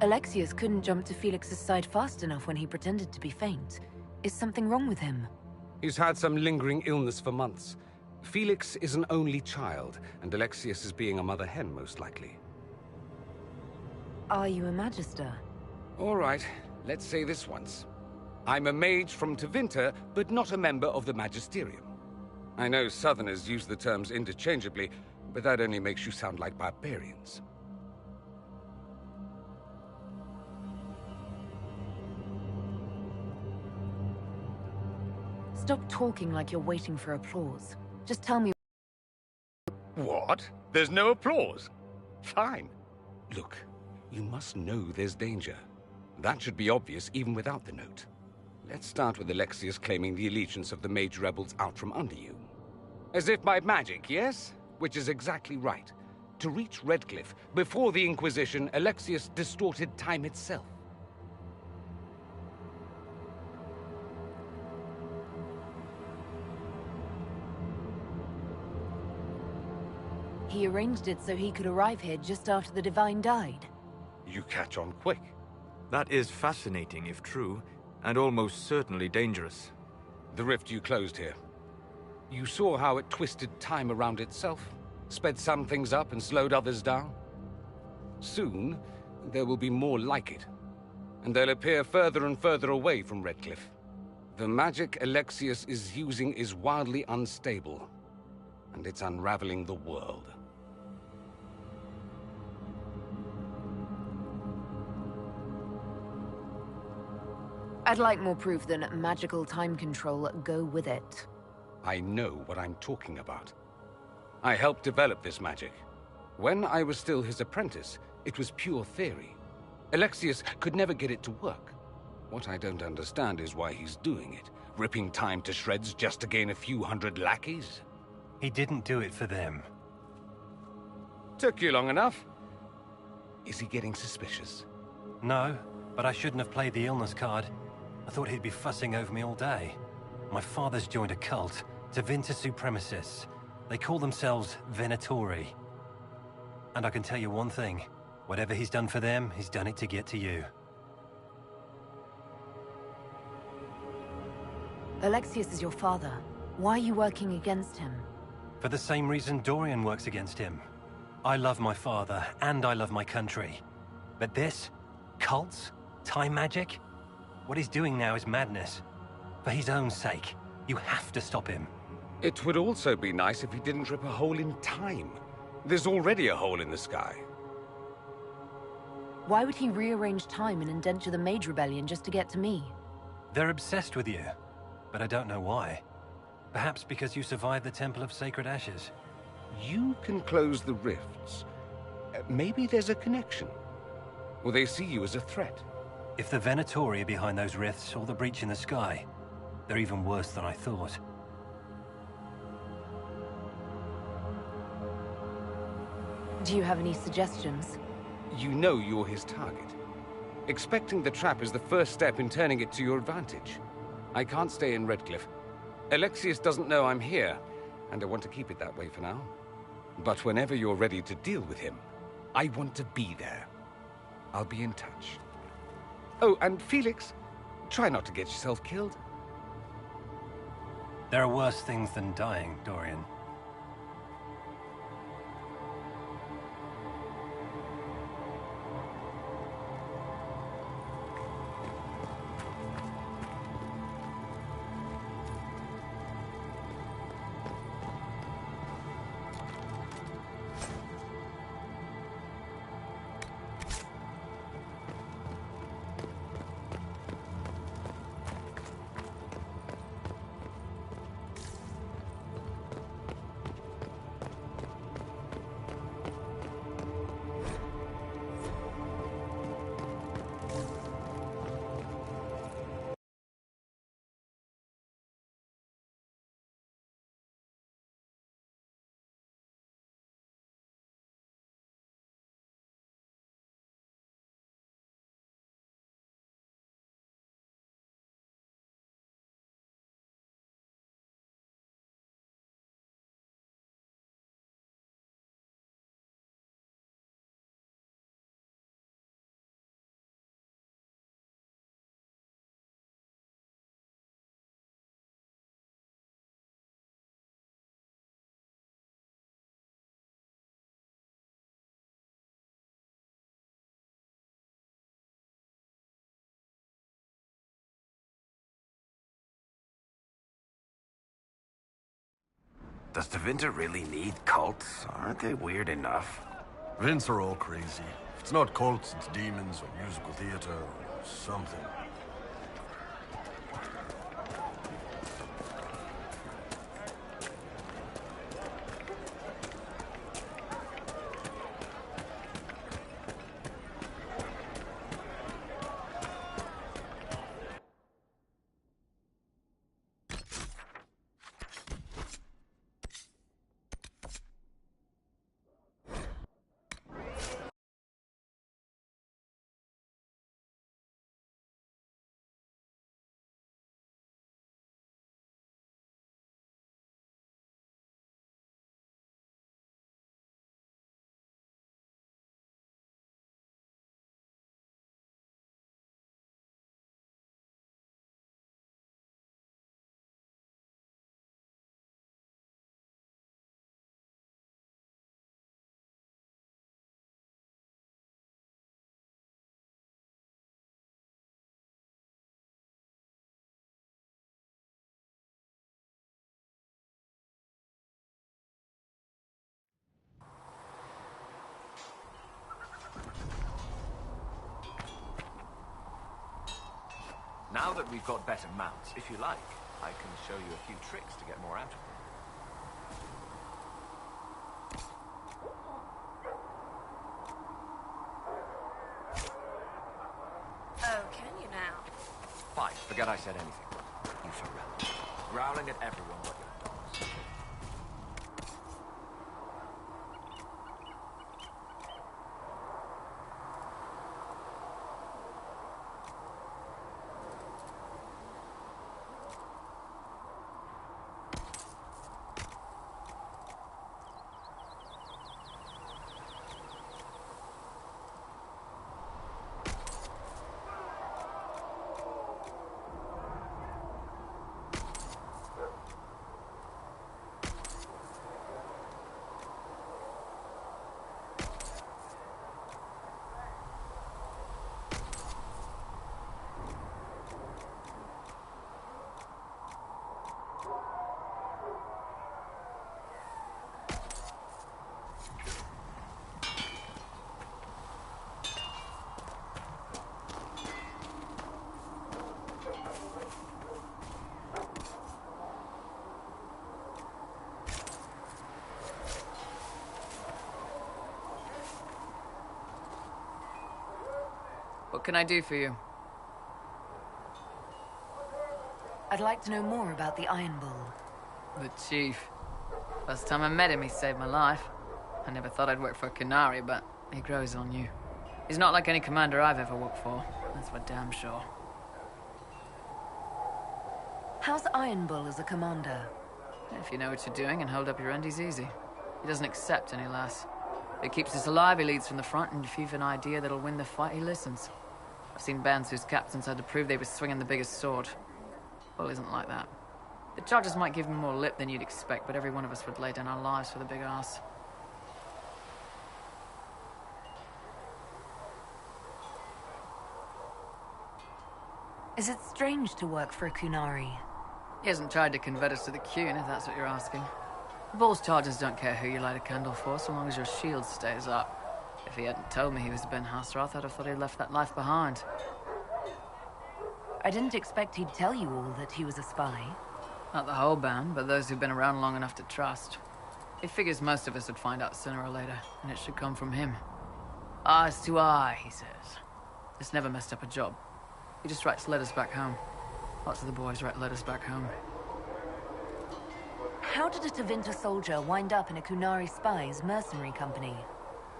Alexius couldn't jump to Felix's side fast enough when he pretended to be faint. Is something wrong with him? He's had some lingering illness for months. Felix is an only child, and Alexius is being a mother hen, most likely. Are you a Magister? All right, let's say this once. I'm a mage from Tevinter, but not a member of the Magisterium. I know Southerners use the terms interchangeably, but that only makes you sound like barbarians. Stop talking like you're waiting for applause. Just tell me... What? There's no applause? Fine. Look, you must know there's danger. That should be obvious even without the note. Let's start with Alexius claiming the allegiance of the mage rebels out from under you. As if by magic, yes? Which is exactly right. To reach Redcliffe, before the Inquisition, Alexius distorted time itself. He arranged it so he could arrive here just after the Divine died. You catch on quick. That is fascinating, if true, and almost certainly dangerous. The rift you closed here. You saw how it twisted time around itself, sped some things up and slowed others down. Soon, there will be more like it, and they'll appear further and further away from Redcliffe. The magic Alexius is using is wildly unstable, and it's unraveling the world. I'd like more proof than magical time control go with it. I know what I'm talking about. I helped develop this magic. When I was still his apprentice, it was pure theory. Alexius could never get it to work. What I don't understand is why he's doing it, ripping time to shreds just to gain a few hundred lackeys. He didn't do it for them. Took you long enough. Is he getting suspicious? No, but I shouldn't have played the illness card. I thought he'd be fussing over me all day. My father's joined a cult, Tevinter Supremacists. They call themselves Venatori. And I can tell you one thing. Whatever he's done for them, he's done it to get to you. Alexius is your father. Why are you working against him? For the same reason Dorian works against him. I love my father, and I love my country. But this? Cults? Time magic? What he's doing now is madness. For his own sake, you have to stop him. It would also be nice if he didn't rip a hole in time. There's already a hole in the sky. Why would he rearrange time and indenture the Mage Rebellion just to get to me? They're obsessed with you, but I don't know why. Perhaps because you survived the Temple of Sacred Ashes. You can close the rifts. Maybe there's a connection. Or they see you as a threat. If the Venatori are behind those rifts or the breach in the sky, they're even worse than I thought. Do you have any suggestions? You know you're his target. Expecting the trap is the first step in turning it to your advantage. I can't stay in Redcliffe. Alexius doesn't know I'm here, and I want to keep it that way for now. But whenever you're ready to deal with him, I want to be there. I'll be in touch. Oh, and Felix, try not to get yourself killed. There are worse things than dying, Dorian. Does Tevinter really need cults? Aren't they weird enough? Vince are all crazy. If it's not cults, it's demons or musical theater or something. Now that we've got better mounts, if you like, I can show you a few tricks to get more out of them. Oh, can you now? Fine, forget I said anything. You shall run. Growling at everyone but your dogs. What can I do for you? I'd like to know more about the Iron Bull. The Chief. Last time I met him, he saved my life. I never thought I'd work for Kunari, but he grows on you. He's not like any commander I've ever worked for. That's for damn sure. How's Iron Bull as a commander? If you know what you're doing and hold up your end, he's easy. He doesn't accept any less. If he keeps us alive, he leads from the front, and if you've an idea that'll win the fight, he listens. I've seen bands whose captains had to prove they were swinging the biggest sword. Bull isn't like that. The charges might give him more lip than you'd expect, but every one of us would lay down our lives for the big ass. Is it strange to work for a Kunari? He hasn't tried to convert us to the Qun, if that's what you're asking. Bull's charges don't care who you light a candle for, so long as your shield stays up. If he hadn't told me he was Ben Hasrath, I'd have thought he'd left that life behind. I didn't expect he'd tell you all that he was a spy. Not the whole band, but those who've been around long enough to trust. He figures most of us would find out sooner or later, and it should come from him. Eyes to eye, he says. It's never messed up a job. He just writes letters back home. Lots of the boys write letters back home. How did a Tevinter soldier wind up in a Kunari spy's mercenary company?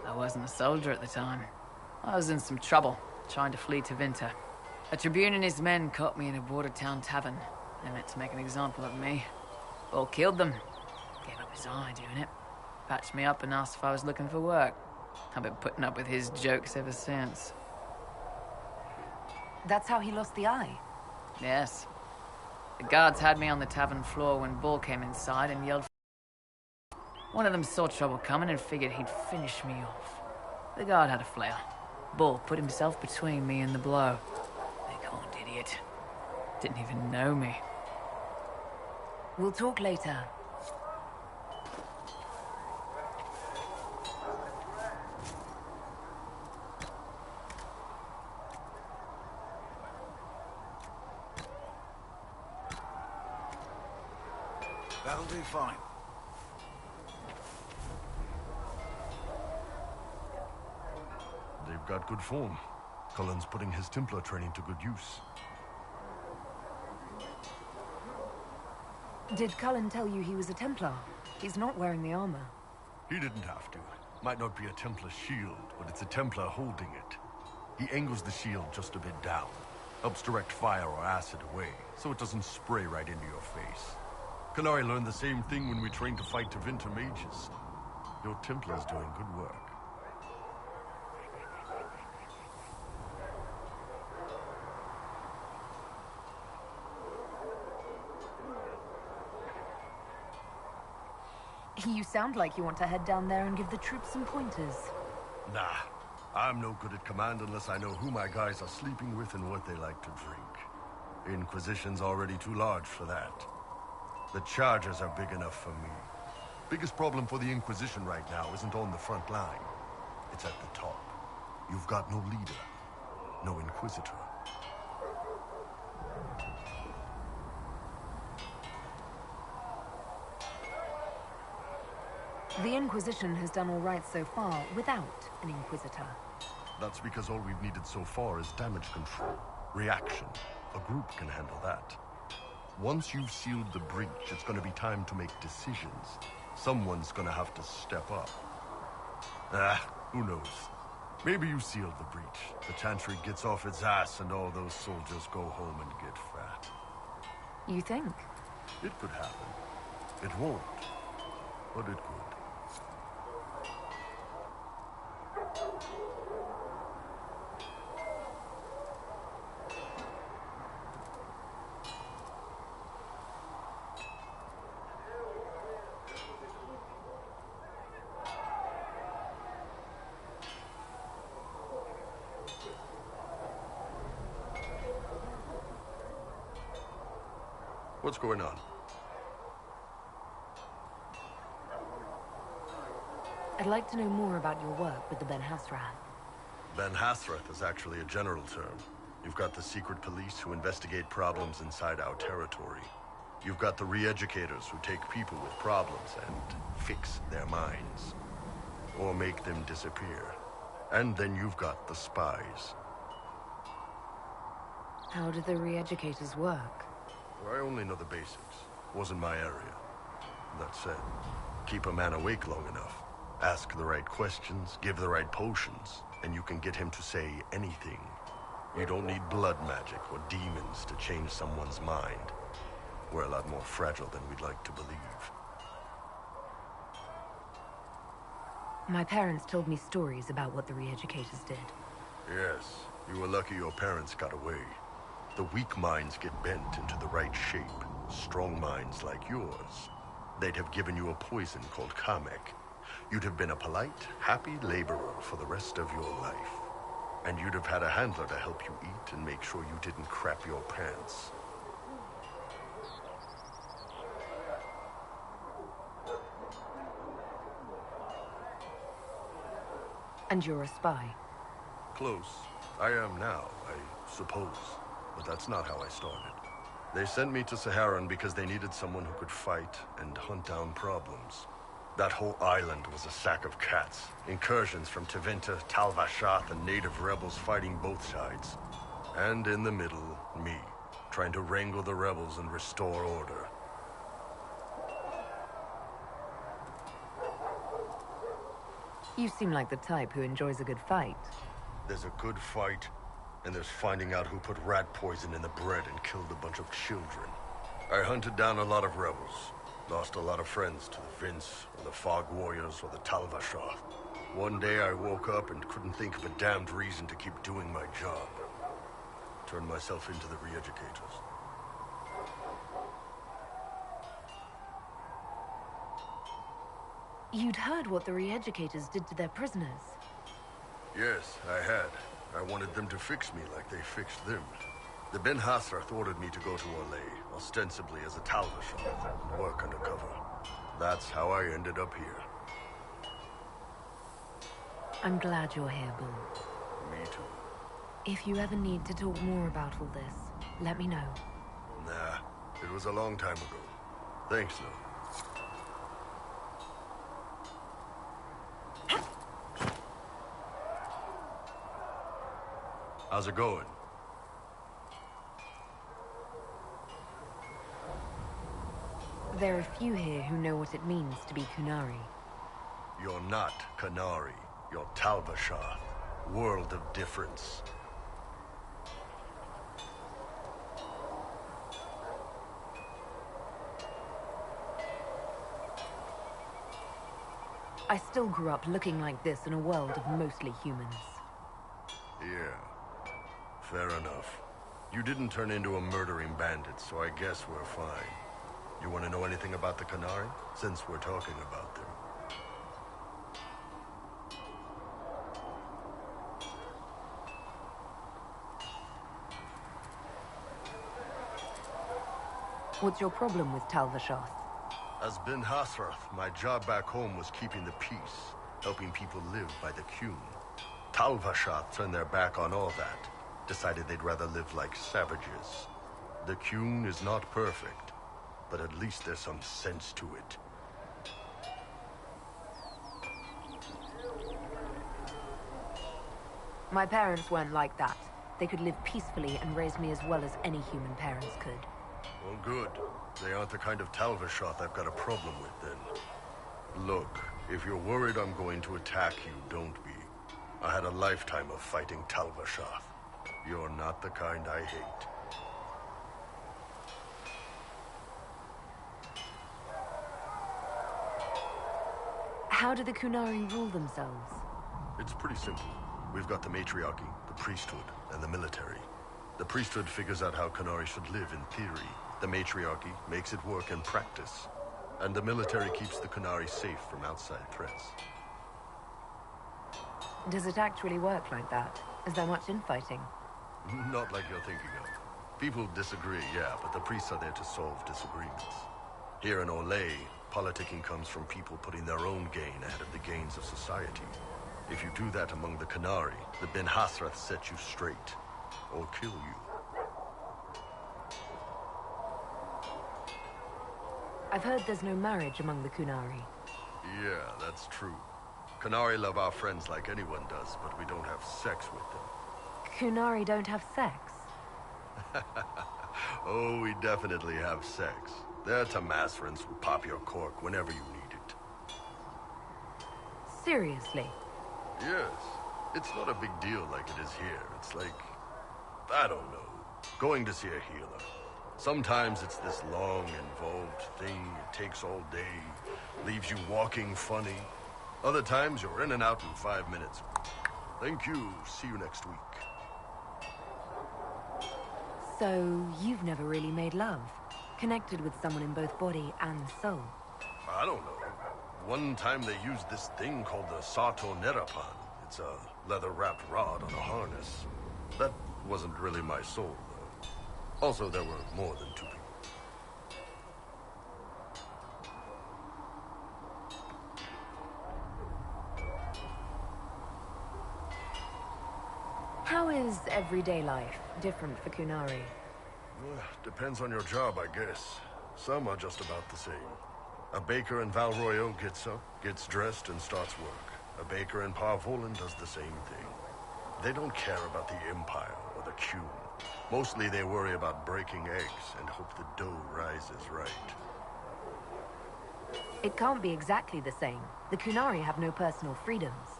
I wasn't a soldier at the time. I was in some trouble, trying to flee Tevinter. A Tribune and his men caught me in a border town tavern. They meant to make an example of me. Bull killed them. Gave up his eye doing it. Patched me up and asked if I was looking for work. I've been putting up with his jokes ever since. That's how he lost the eye? Yes. The guards had me on the tavern floor when Bull came inside and yelled. One of them saw trouble coming and figured he'd finish me off. The guard had a flare. Bull put himself between me and the blow. Big horned idiot. Didn't even know me. We'll talk later. That'll do fine. They've got good form. Cullen's putting his Templar training to good use. Did Cullen tell you he was a Templar? He's not wearing the armor. He didn't have to. Might not be a Templar shield, but it's a Templar holding it. He angles the shield just a bit down. Helps direct fire or acid away, so it doesn't spray right into your face. Kanari learned the same thing when we trained to fight Tevinter mages. Your Templar's doing good work. You sound like you want to head down there and give the troops some pointers. Nah, I'm no good at command unless I know who my guys are sleeping with and what they like to drink. Inquisition's already too large for that. The charges are big enough for me. Biggest problem for the Inquisition right now isn't on the front line. It's at the top. You've got no leader, no Inquisitor. The Inquisition has done all right so far without an Inquisitor. That's because all we've needed so far is damage control, reaction. A group can handle that. Once you've sealed the breach, it's gonna be time to make decisions. Someone's gonna have to step up. Who knows? Maybe you sealed the breach. The Chantry gets off its ass and all those soldiers go home and get fat. You think? It could happen. It won't, but it could. What's going on? I'd like to know more about your work with the Ben Hasrath. Ben Hasrath is actually a general term. You've got the secret police who investigate problems inside our territory. You've got the re-educators who take people with problems and fix their minds. Or make them disappear. And then you've got the spies. How do the re-educators work? I only know the basics. Wasn't my area. That said, keep a man awake long enough. Ask the right questions, give the right potions, and you can get him to say anything. You don't need blood magic or demons to change someone's mind. We're a lot more fragile than we'd like to believe. My parents told me stories about what the re-educators did. Yes, you were lucky your parents got away. The weak minds get bent into the right shape. Strong minds like yours, they'd have given you a poison called Kamek. You'd have been a polite, happy laborer for the rest of your life. And you'd have had a handler to help you eat and make sure you didn't crap your pants. And you're a spy? Close. I am now, I suppose. But that's not how I started. They sent me to Saharan because they needed someone who could fight and hunt down problems. That whole island was a sack of cats. Incursions from Tevinter, Tal Vashath, and native rebels fighting both sides. And in the middle, me, trying to wrangle the rebels and restore order. You seem like the type who enjoys a good fight. There's a good fight, and there's finding out who put rat poison in the bread and killed a bunch of children. I hunted down a lot of rebels. Lost a lot of friends to the Vince, or the Fog Warriors, or the Tal Vashath. One day I woke up and couldn't think of a damned reason to keep doing my job. Turned myself into the re-educators. You'd heard what the re-educators did to their prisoners. Yes, I had. I wanted them to fix me like they fixed them. The Ben Hasrath ordered me to go to Orlais, ostensibly as a Tal Vashath, and work undercover. That's how I ended up here. I'm glad you're here, Bull. Me too. If you ever need to talk more about all this, let me know. Nah, it was a long time ago. Thanks, though. How's it going? There are few here who know what it means to be Kunari. You're not Kunari. You're Talvashath. World of difference. I still grew up looking like this in a world of mostly humans. Yeah. Fair enough. You didn't turn into a murdering bandit, so I guess we're fine. You want to know anything about the Kunari? Since we're talking about them. What's your problem with Talvashath? As Ben Hasrath, my job back home was keeping the peace, helping people live by the Qun. Talvashath turned their back on all that, decided they'd rather live like savages. The Qun is not perfect, but at least there's some sense to it. My parents weren't like that. They could live peacefully and raise me as well as any human parents could. Well, good. They aren't the kind of Talvashath I've got a problem with, then. Look, if you're worried I'm going to attack you, don't be. I had a lifetime of fighting Talvashath. You're not the kind I hate. How do the Kunari rule themselves? It's pretty simple. We've got the matriarchy, the priesthood, and the military. The priesthood figures out how Kunari should live in theory. The matriarchy makes it work in practice. And the military keeps the Kunari safe from outside threats. Does it actually work like that? Is there much infighting? Not like you're thinking of. People disagree, yeah, but the priests are there to solve disagreements. Here in Olay, politicking comes from people putting their own gain ahead of the gains of society. If you do that among the Kunari, the Ben Hasrath set you straight, or kill you. I've heard there's no marriage among the Kunari. Yeah, that's true. Kunari love our friends like anyone does, but we don't have sex with them. Kunari don't have sex? Oh, we definitely have sex. They're Tamasrans who pop your cork whenever you need it. Seriously? Yes. It's not a big deal like it is here. It's like, I don't know, going to see a healer. Sometimes it's this long, involved thing. It takes all day, leaves you walking funny. Other times you're in and out in 5 minutes. Thank you. See you next week. So, you've never really made love? Connected with someone in both body and soul? I don't know. One time they used this thing called the Sato Nerapan. It's a leather-wrapped rod on a harness. That wasn't really my soul, though. Also, there were more than 2 people. How is everyday life different for Kunari? Depends on your job, I guess. Some are just about the same. A baker in Val Royeaux gets up, gets dressed, and starts work. A baker in Parvolan does the same thing. They don't care about the Empire or the Qun. Mostly they worry about breaking eggs and hope the dough rises right. It can't be exactly the same. The Kunari have no personal freedoms.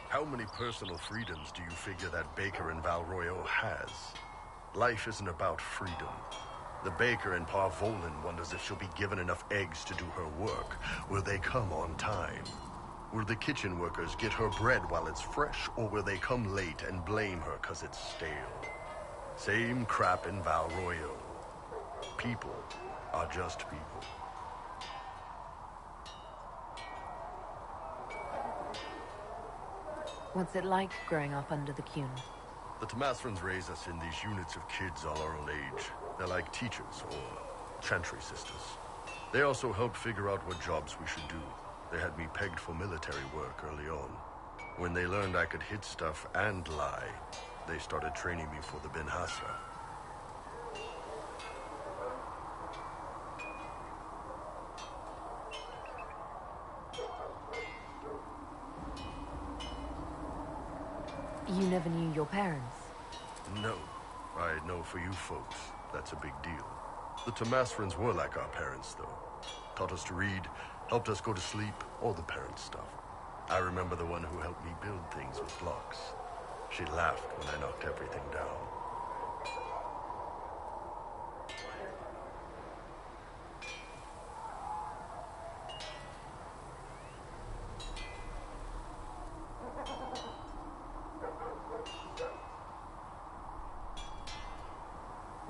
How many personal freedoms do you figure that baker in Val Royeaux has? Life isn't about freedom. The baker in Parvolan wonders if she'll be given enough eggs to do her work. Will they come on time? Will the kitchen workers get her bread while it's fresh, or will they come late and blame her 'cause it's stale? Same crap in Val Royeaux. People are just people. What's it like growing up under the Qun? The Tamasrans raise us in these units of kids all our own age. They're like teachers or chantry sisters. They also help figure out what jobs we should do. They had me pegged for military work early on. When they learned I could hit stuff and lie, they started training me for the Ben Hasra. You never knew your parents? No. I know for you folks, that's a big deal. The Tomasrans were like our parents, though. Taught us to read, helped us go to sleep, all the parent stuff. I remember the one who helped me build things with blocks. She laughed when I knocked everything down.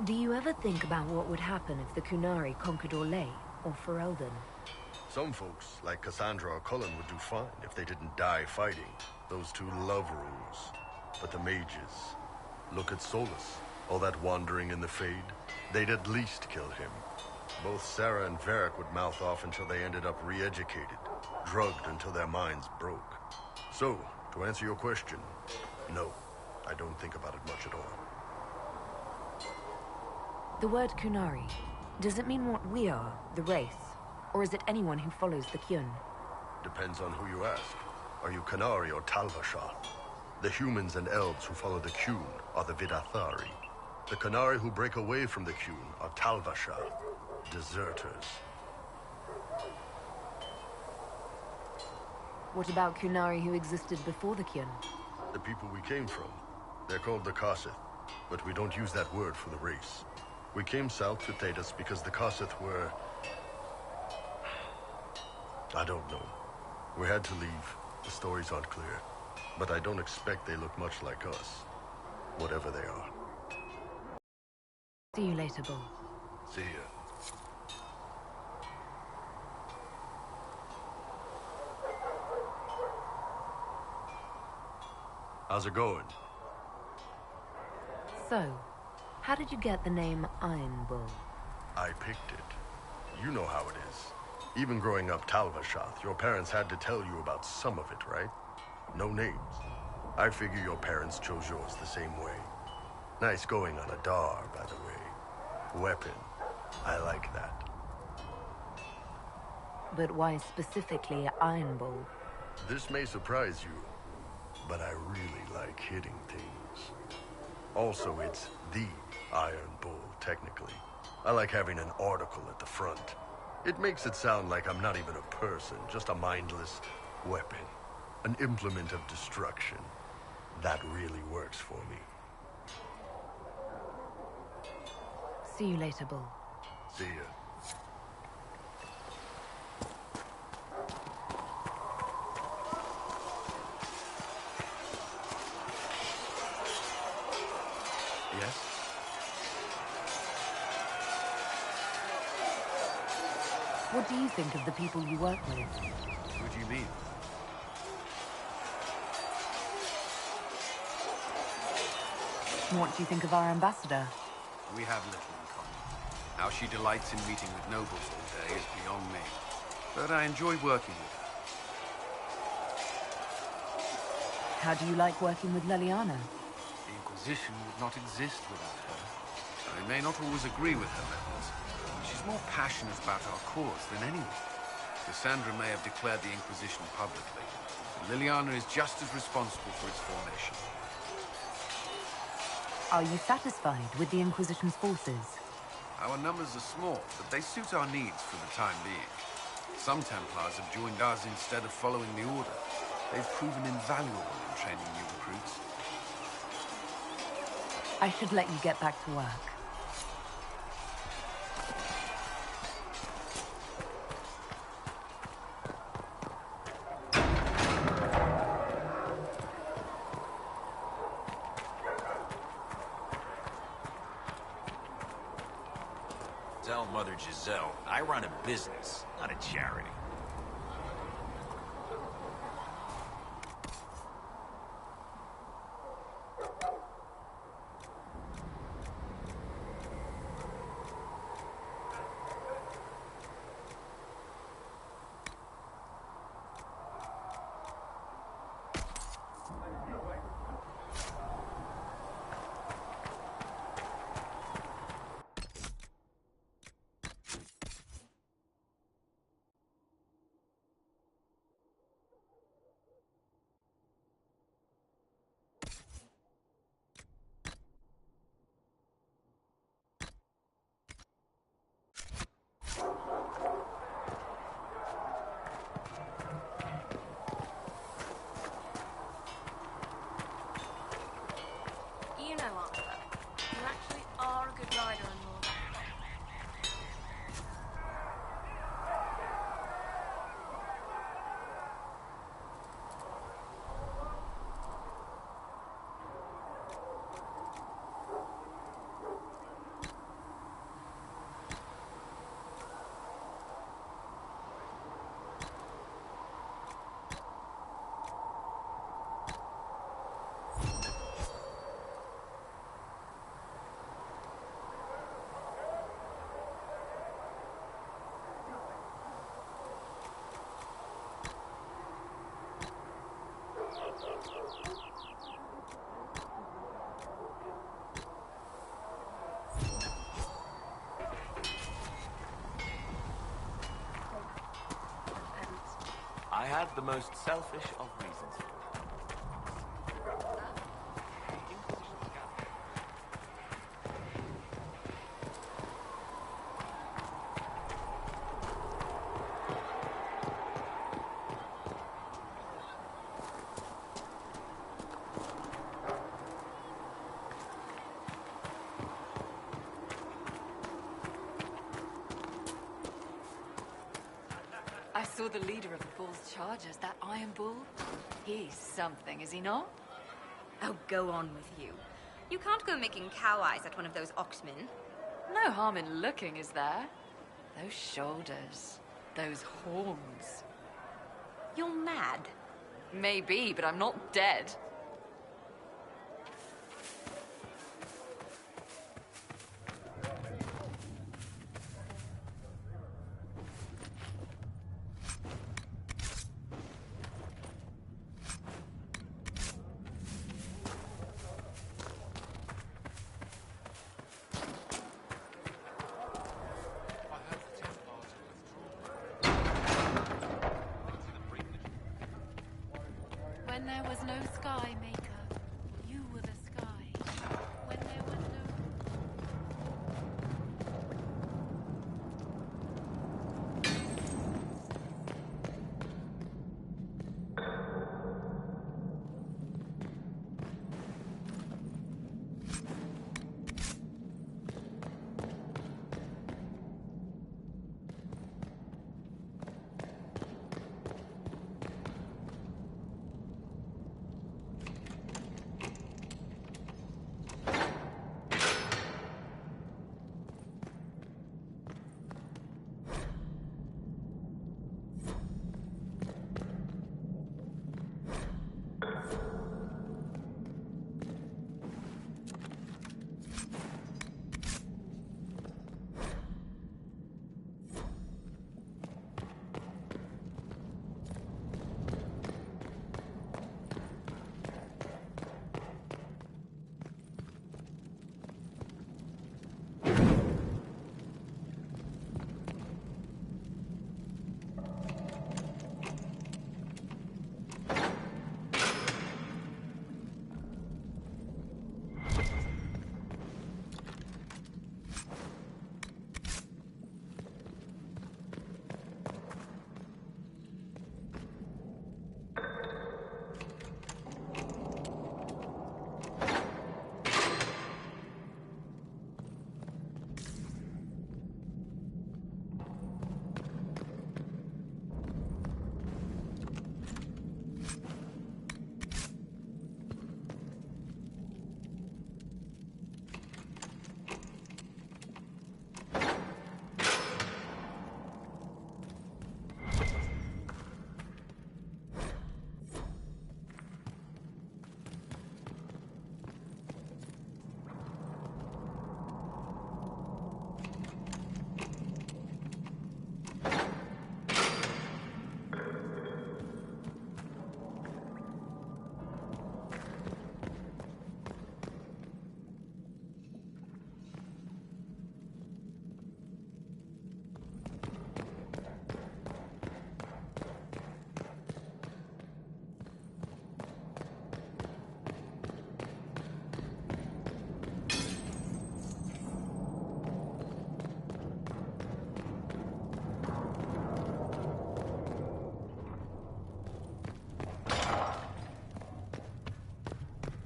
Do you ever think about what would happen if the Kunari conquered Orlais or Ferelden? Some folks, like Cassandra or Cullen, would do fine if they didn't die fighting. Those two love rules. But the mages... Look at Solus. All that wandering in the Fade. They'd at least kill him. Both Sarah and Varric would mouth off until they ended up re-educated. Drugged until their minds broke. So, to answer your question, no. I don't think about it much at all. The word Kunari, does it mean what we are, the race? Or is it anyone who follows the Kyun? Depends on who you ask. Are you Kunari or Talvashar? The humans and elves who follow the Kyun are the Vidathari. The Kunari who break away from the Kyun are Talvashar, deserters. What about Kunari who existed before the Kyun? The people we came from. They're called the Kossith, but we don't use that word for the race. We came south to Thedas because the Kossith were... I don't know. We had to leave. The stories aren't clear. But I don't expect they look much like us. Whatever they are. See you later, Bull. See ya. How's it going? So, how did you get the name Iron Bull? I picked it. You know how it is. Even growing up Talvashath, your parents had to tell you about some of it, right? No names. I figure your parents chose yours the same way. Nice going on a Dar, by the way. Weapon. I like that. But why specifically Iron Bull? This may surprise you, but I really like hitting things. Also, it's the Iron Bull, technically. I like having an article at the front. It makes it sound like I'm not even a person, just a mindless weapon. An implement of destruction. That really works for me. See you later, Bull. See ya. Yes? What do you think of the people you work with? What do you mean? What do you think of our ambassador? We have little in common. How she delights in meeting with nobles all day is beyond me. But I enjoy working with her. How do you like working with Leliana? The Inquisition would not exist without her. I may not always agree with her methods, but she's more passionate about our cause than anyone. Cassandra may have declared the Inquisition publicly, but Leliana is just as responsible for its formation. Are you satisfied with the Inquisition's forces? Our numbers are small, but they suit our needs for the time being. Some Templars have joined us instead of following the Order. They've proven invaluable in training new recruits. I should let you get back to work. Tell Mother Giselle, I run a business, not a charity. I have the most selfish of reasons. I saw the leader of the Bull's chargers, that Iron Bull. He's something, is he not? Oh, go on with you. You can't go making cow eyes at one of those oxmen. No harm in looking, is there? Those shoulders, those horns. You're mad. Maybe, but I'm not dead. When there was no sky maker, you were the sky. When there was no...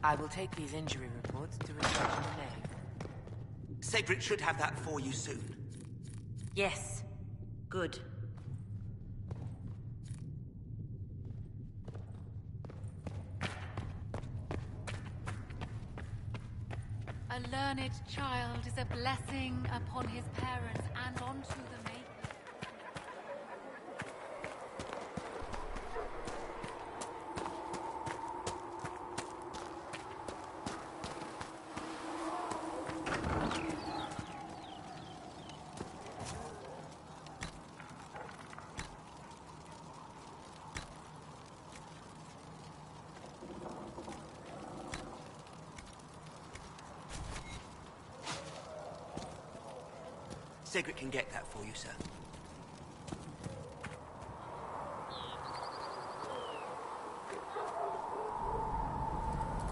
I will take these injury reports to research in the nave. Sacred should have that for you soon. Yes. Good. A learned child is a blessing upon his parents and onto the maker. Sigrid can get that for you, sir.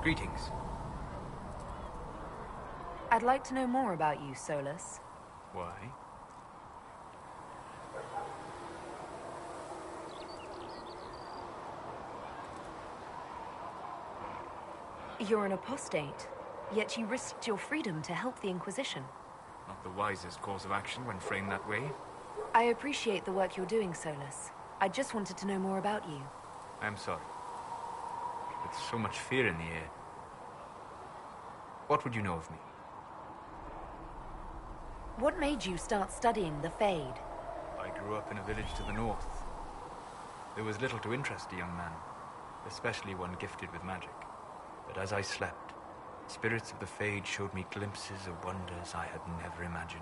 Greetings. I'd like to know more about you, Solus. Why? You're an apostate, yet you risked your freedom to help the Inquisition. Not the wisest course of action when framed that way. I appreciate the work you're doing, Solus. I just wanted to know more about you. I'm sorry. With so much fear in the air. What would you know of me? What made you start studying the Fade? I grew up in a village to the north. There was little to interest a young man, especially one gifted with magic. But as I slept, spirits of the Fade showed me glimpses of wonders I had never imagined.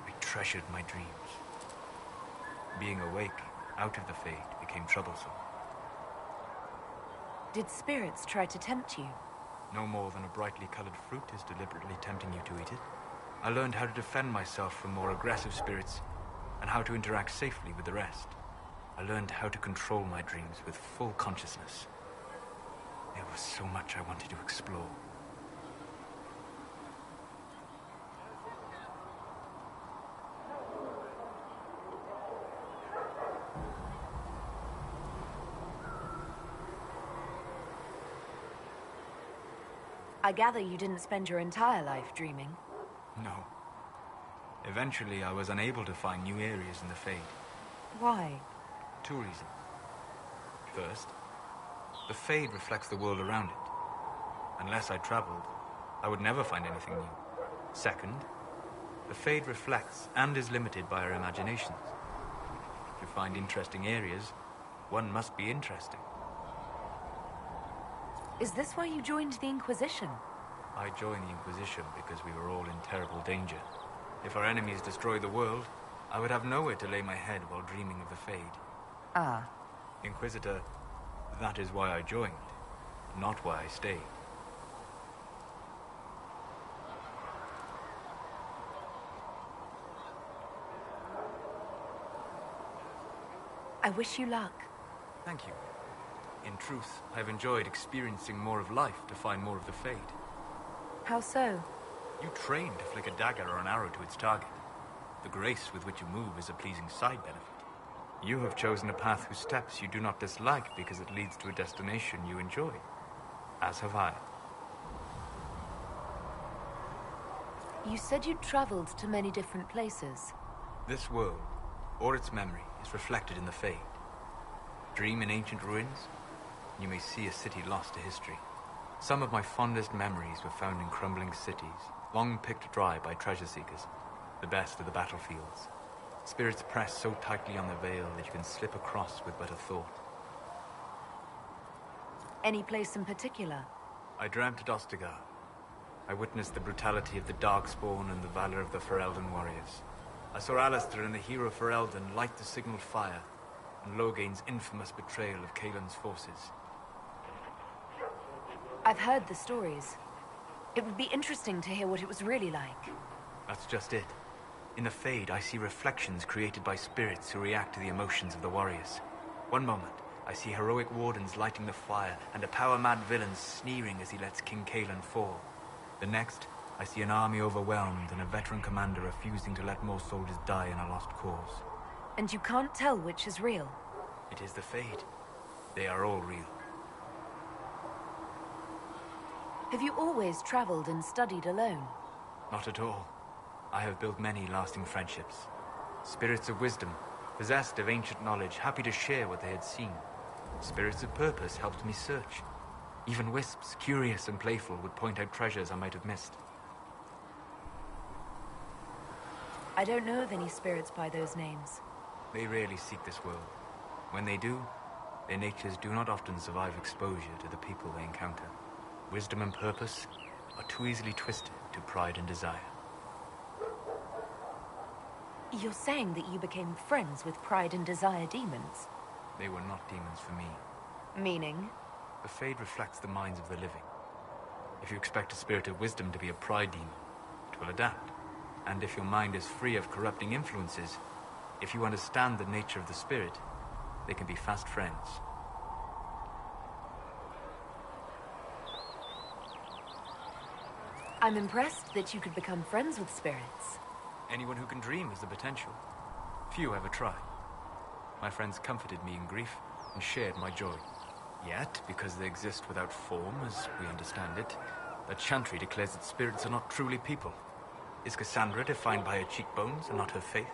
I treasured my dreams. Being awake, out of the Fade, became troublesome. Did spirits try to tempt you? No more than a brightly colored fruit is deliberately tempting you to eat it. I learned how to defend myself from more aggressive spirits, and how to interact safely with the rest. I learned how to control my dreams with full consciousness. There was so much I wanted to explore. I gather you didn't spend your entire life dreaming. No. Eventually, I was unable to find new areas in the Fade. Why? 2 reasons. First, the Fade reflects the world around it. Unless I traveled, I would never find anything new. Second, the Fade reflects and is limited by our imaginations. To find interesting areas, one must be interesting. Is this why you joined the Inquisition? I joined the Inquisition because we were all in terrible danger. If our enemies destroyed the world, I would have nowhere to lay my head while dreaming of the Fade. Ah. Inquisitor, that is why I joined, not why I stayed. I wish you luck. Thank you. In truth, I've enjoyed experiencing more of life to find more of the Fade. How so? You train to flick a dagger or an arrow to its target. The grace with which you move is a pleasing side benefit. You have chosen a path whose steps you do not dislike because it leads to a destination you enjoy. As have I. You said you'd traveled to many different places. This world, or its memory, is reflected in the Fade. Dream in ancient ruins, you may see a city lost to history. Some of my fondest memories were found in crumbling cities, long picked dry by treasure seekers, the best of the battlefields. Spirits press so tightly on the veil that you can slip across with but a thought. Any place in particular? I dreamt at Ostagar. I witnessed the brutality of the Darkspawn and the valor of the Ferelden warriors. I saw Alistair and the hero Ferelden light the signaled fire, and Logain's infamous betrayal of Kaelin's forces. I've heard the stories. It would be interesting to hear what it was really like. That's just it. In the Fade, I see reflections created by spirits who react to the emotions of the warriors. One moment, I see heroic wardens lighting the fire, and a power-mad villain sneering as he lets King Kaelin fall. The next, I see an army overwhelmed and a veteran commander refusing to let more soldiers die in a lost cause. And you can't tell which is real? It is the Fade. They are all real. Have you always traveled and studied alone? Not at all. I have built many lasting friendships. Spirits of wisdom, possessed of ancient knowledge, happy to share what they had seen. Spirits of purpose helped me search. Even wisps, curious and playful, would point out treasures I might have missed. I don't know of any spirits by those names. They rarely seek this world. When they do, their natures do not often survive exposure to the people they encounter. Wisdom and purpose are too easily twisted to pride and desire. You're saying that you became friends with Pride and Desire demons? They were not demons for me. Meaning? The Fade reflects the minds of the living. If you expect a spirit of wisdom to be a pride demon, it will adapt. And if your mind is free of corrupting influences, if you understand the nature of the spirit, they can be fast friends. I'm impressed that you could become friends with spirits. Anyone who can dream has the potential. Few ever try. My friends comforted me in grief and shared my joy. Yet, because they exist without form, as we understand it, the Chantry declares that spirits are not truly people. Is Cassandra defined by her cheekbones and not her faith?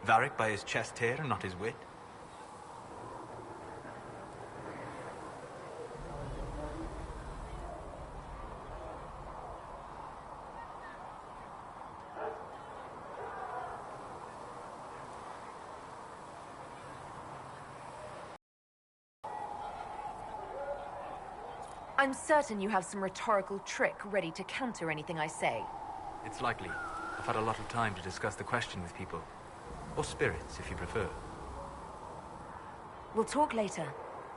Varric by his chest hair and not his wit? I'm certain you have some rhetorical trick ready to counter anything I say. It's likely. I've had a lot of time to discuss the question with people. Or spirits, if you prefer. We'll talk later.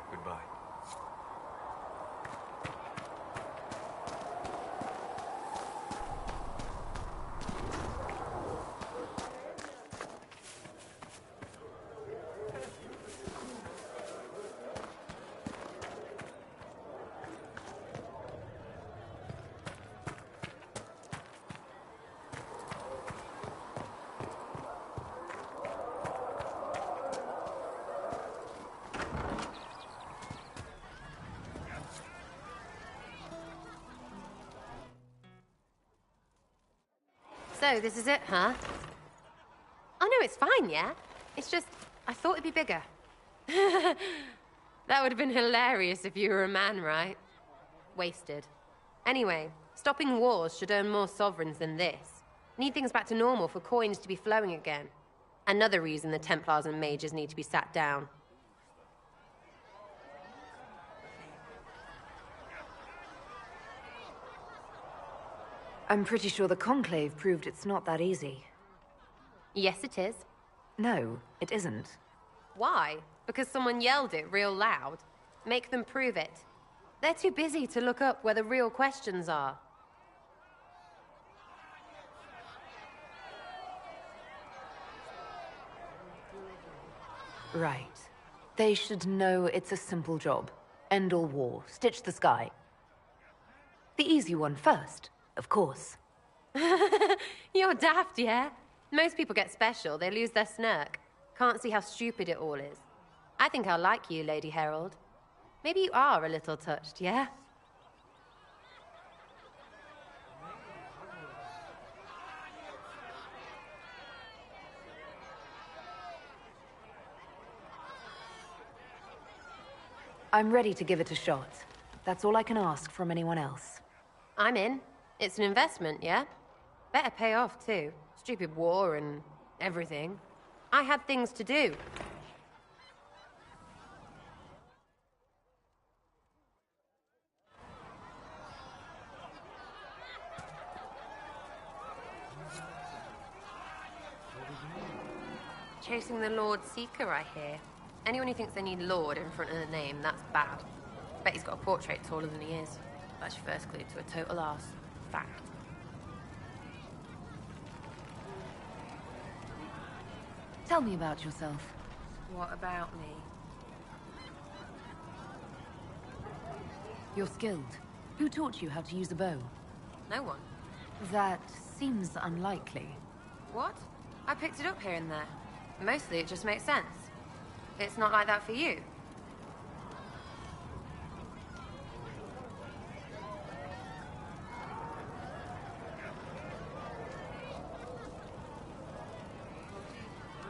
Goodbye. So, this is it, huh? Oh, no, it's fine, yeah? It's just, I thought it'd be bigger. That would have been hilarious if you were a man, right? Wasted. Anyway, stopping wars should earn more sovereigns than this. Need things back to normal for coins to be flowing again. Another reason the Templars and mages need to be sat down. I'm pretty sure the Conclave proved it's not that easy. Yes, it is. No, it isn't. Why? Because someone yelled it real loud? Make them prove it. They're too busy to look up where the real questions are. Right. They should know it's a simple job. End all war, stitch the sky. The easy one first, of course. You're daft, yeah? Most people get special, they lose their smirk. Can't see how stupid it all is. I think I'll like you, Lady Herald. Maybe you are a little touched, yeah? I'm ready to give it a shot. That's all I can ask from anyone else. I'm in. It's an investment, yeah? Better pay off, too. Stupid war and everything. I had things to do. Chasing the Lord Seeker, I hear. Anyone who thinks they need Lord in front of the name, that's bad. Bet he's got a portrait taller than he is. That's your first clue to a total arse. Fact. Tell me about yourself. What about me? You're skilled. Who taught you how to use a bow? No one. That seems unlikely. What? I picked it up here and there. Mostly it just makes sense. It's not like that for you.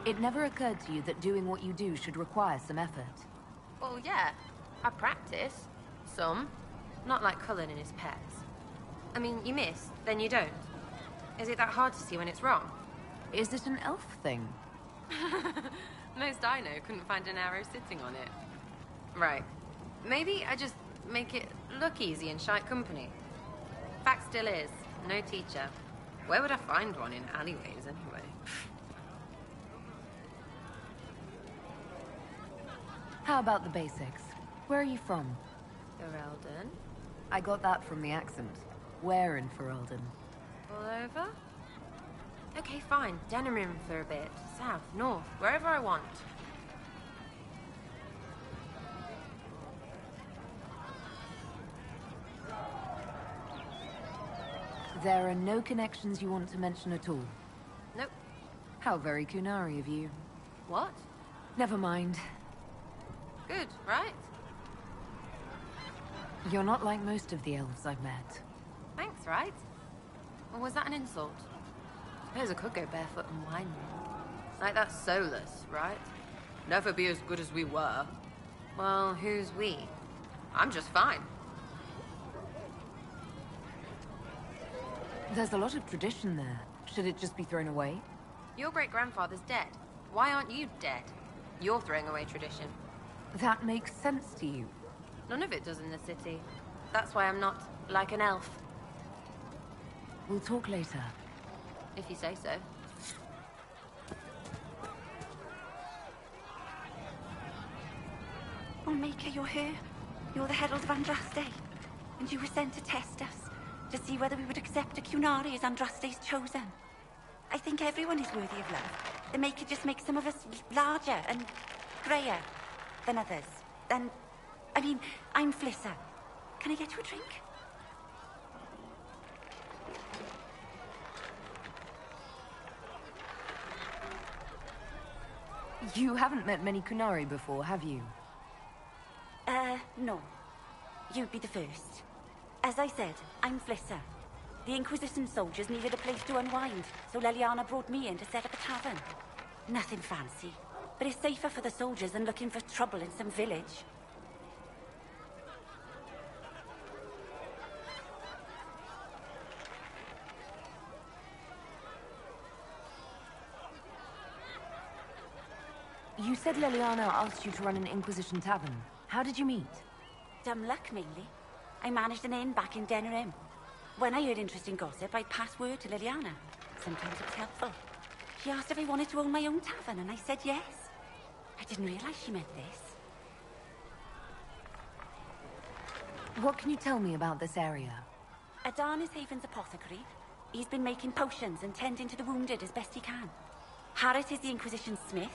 It never occurred to you that doing what you do should require some effort. Well, yeah. I practice. Some. Not like Cullen and his pets. I mean, you miss, then you don't. Is it that hard to see when it's wrong? Is it an elf thing? Most I know couldn't find an arrow sitting on it. Right. Maybe I just make it look easy in shite company. Fact still is. No teacher. Where would I find one in alleyways, anyway? How about the basics? Where are you from? Ferelden. I got that from the accent. Where in Ferelden? All over? Okay, fine. Denerim for a bit. South, north, wherever I want. There are no connections you want to mention at all? Nope. How very Kunari of you. What? Never mind. Good, right? You're not like most of the elves I've met. Thanks, right? Or was that an insult? Suppose I could go barefoot and whine more. Like that's soulless, right? Never be as good as we were. Well, who's we? I'm just fine. There's a lot of tradition there. Should it just be thrown away? Your great-grandfather's dead. Why aren't you dead? You're throwing away tradition. That makes sense to you. None of it does in the city. That's why I'm not like an elf. We'll talk later. If you say so. Oh, Maker, you're here. You're the Herald of Andraste. And you were sent to test us, to see whether we would accept a Cunari as Andraste's chosen. I think everyone is worthy of love. The Maker just makes some of us larger and greyer than others. I'm Flissa. Can I get you a drink? You haven't met many Kunari before, have you? No. You'd be the first. As I said, I'm Flissa. The Inquisition soldiers needed a place to unwind, so Leliana brought me in to set up a tavern. Nothing fancy, but it's safer for the soldiers than looking for trouble in some village. You said Leliana asked you to run an Inquisition tavern. How did you meet? Dumb luck, mainly. I managed an inn back in Denerim. When I heard interesting gossip, I'd pass word to Liliana. Sometimes it was helpful. She asked if I wanted to own my own tavern, and I said yes. I didn't realize she meant this. What can you tell me about this area? Adan is Haven's apothecary. He's been making potions and tending to the wounded as best he can. Harrit is the Inquisition smith.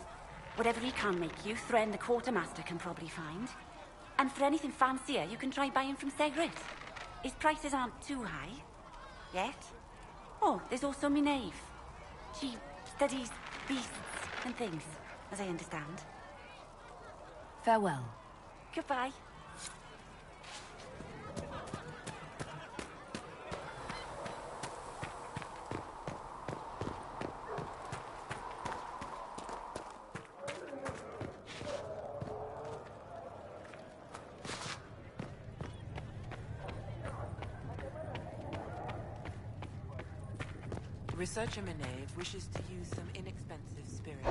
Whatever he can make you, Thren the quartermaster can probably find. And for anything fancier, you can try buying from Segret. His prices aren't too high. Yet. Oh, there's also Minave. She studies beasts and things, as I understand. Farewell. Goodbye. Researcher Minave wishes to use some inexpensive spirit.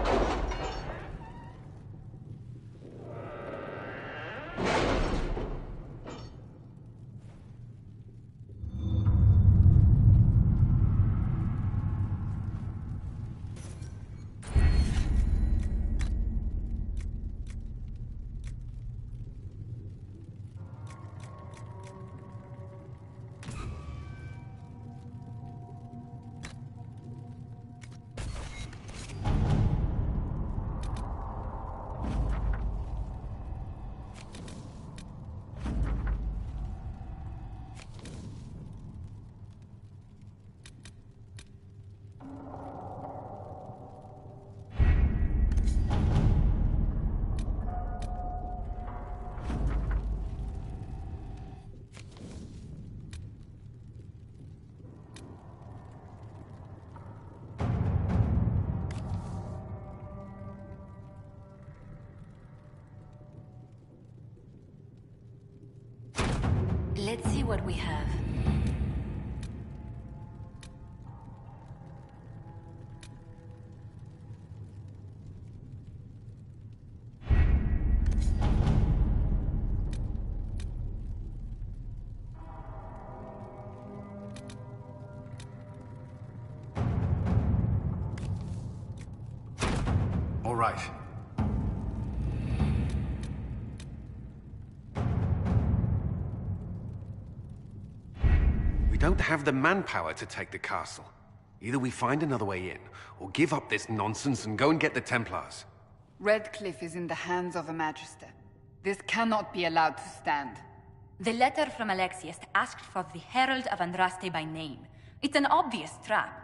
Let's see what we have. All right. We don't have the manpower to take the castle. Either we find another way in, or give up this nonsense and go and get the Templars. Redcliffe is in the hands of a Magister. This cannot be allowed to stand. The letter from Alexius asked for the Herald of Andraste by name. It's an obvious trap.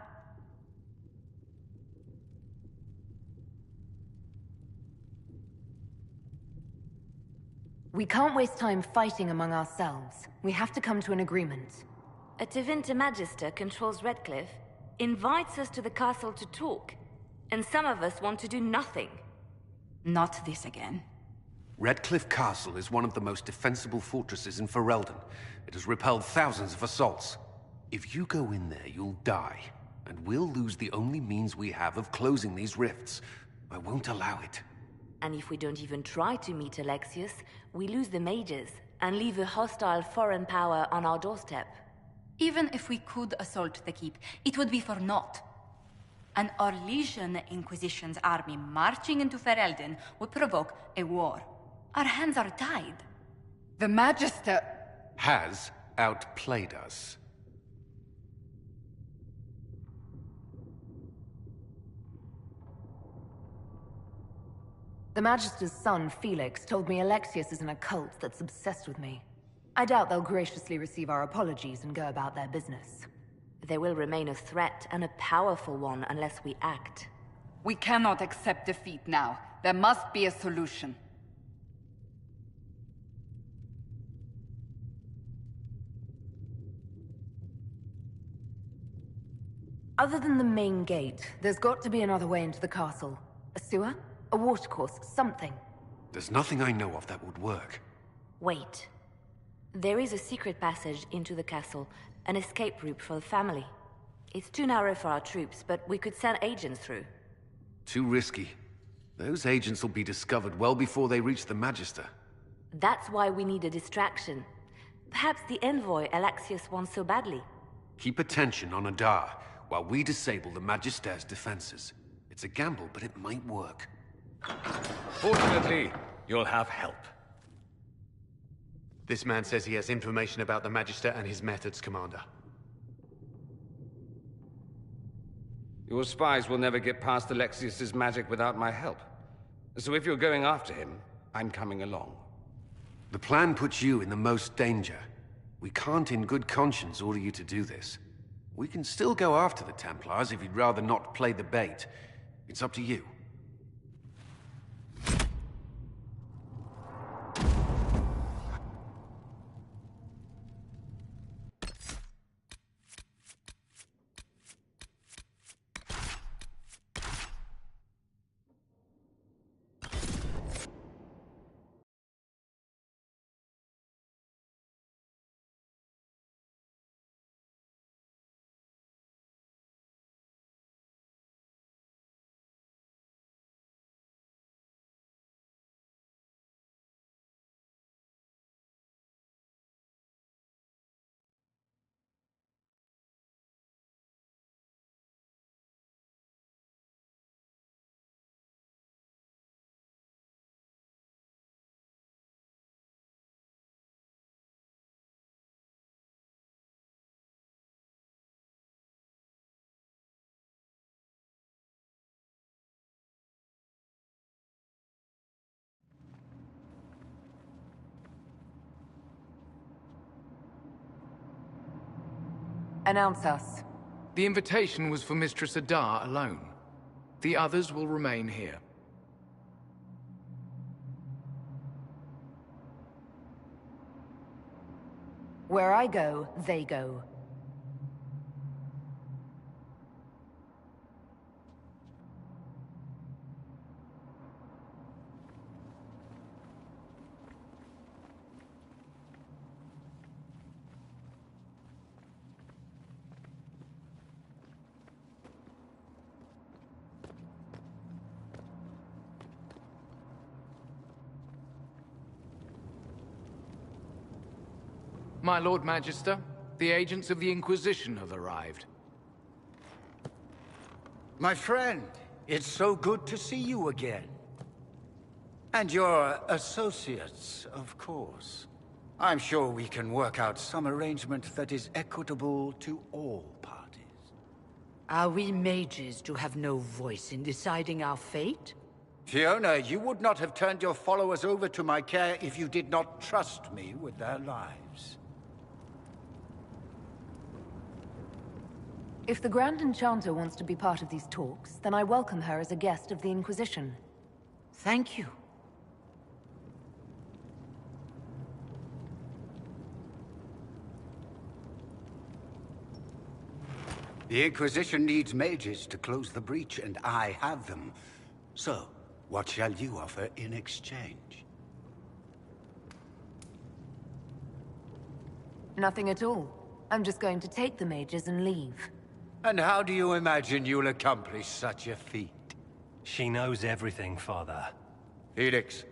We can't waste time fighting among ourselves. We have to come to an agreement. A Tevinter Magister controls Redcliffe, invites us to the castle to talk, and some of us want to do nothing. Not this again. Redcliffe Castle is one of the most defensible fortresses in Ferelden. It has repelled thousands of assaults. If you go in there, you'll die, and we'll lose the only means we have of closing these rifts. I won't allow it. And if we don't even try to meet Alexius, we lose the mages, and leave a hostile foreign power on our doorstep. Even if we could assault the keep, it would be for naught. An Orlesian Inquisition's army marching into Ferelden would provoke a war. Our hands are tied. The Magister has outplayed us. The Magister's son, Felix, told me Alexius is in a cult that's obsessed with me. I doubt they'll graciously receive our apologies and go about their business. They will remain a threat, and a powerful one, unless we act. We cannot accept defeat now. There must be a solution. Other than the main gate, there's got to be another way into the castle. A sewer? A watercourse? Something. There's nothing I know of that would work. Wait. There is a secret passage into the castle, an escape route for the family. It's too narrow for our troops, but we could send agents through. Too risky. Those agents will be discovered well before they reach the Magister. That's why we need a distraction. Perhaps the envoy Alexius wants so badly. Keep attention on Adar, while we disable the Magister's defenses. It's a gamble, but it might work. Fortunately, you'll have help. This man says he has information about the Magister and his methods, Commander. Your spies will never get past Alexius's magic without my help. So if you're going after him, I'm coming along. The plan puts you in the most danger. We can't in good conscience order you to do this. We can still go after the Templars if you'd rather not play the bait. It's up to you. Announce us. The invitation was for Mistress Adar alone. The others will remain here. Where I go, they go. My Lord Magister, the agents of the Inquisition have arrived. My friend, it's so good to see you again. And your associates, of course. I'm sure we can work out some arrangement that is equitable to all parties. Are we mages to have no voice in deciding our fate? Fiona, you would not have turned your followers over to my care if you did not trust me with their lives. If the Grand Enchanter wants to be part of these talks, then I welcome her as a guest of the Inquisition. Thank you. The Inquisition needs mages to close the breach, and I have them. So, what shall you offer in exchange? Nothing at all. I'm just going to take the mages and leave. And how do you imagine you'll accomplish such a feat? She knows everything, Father. Felix,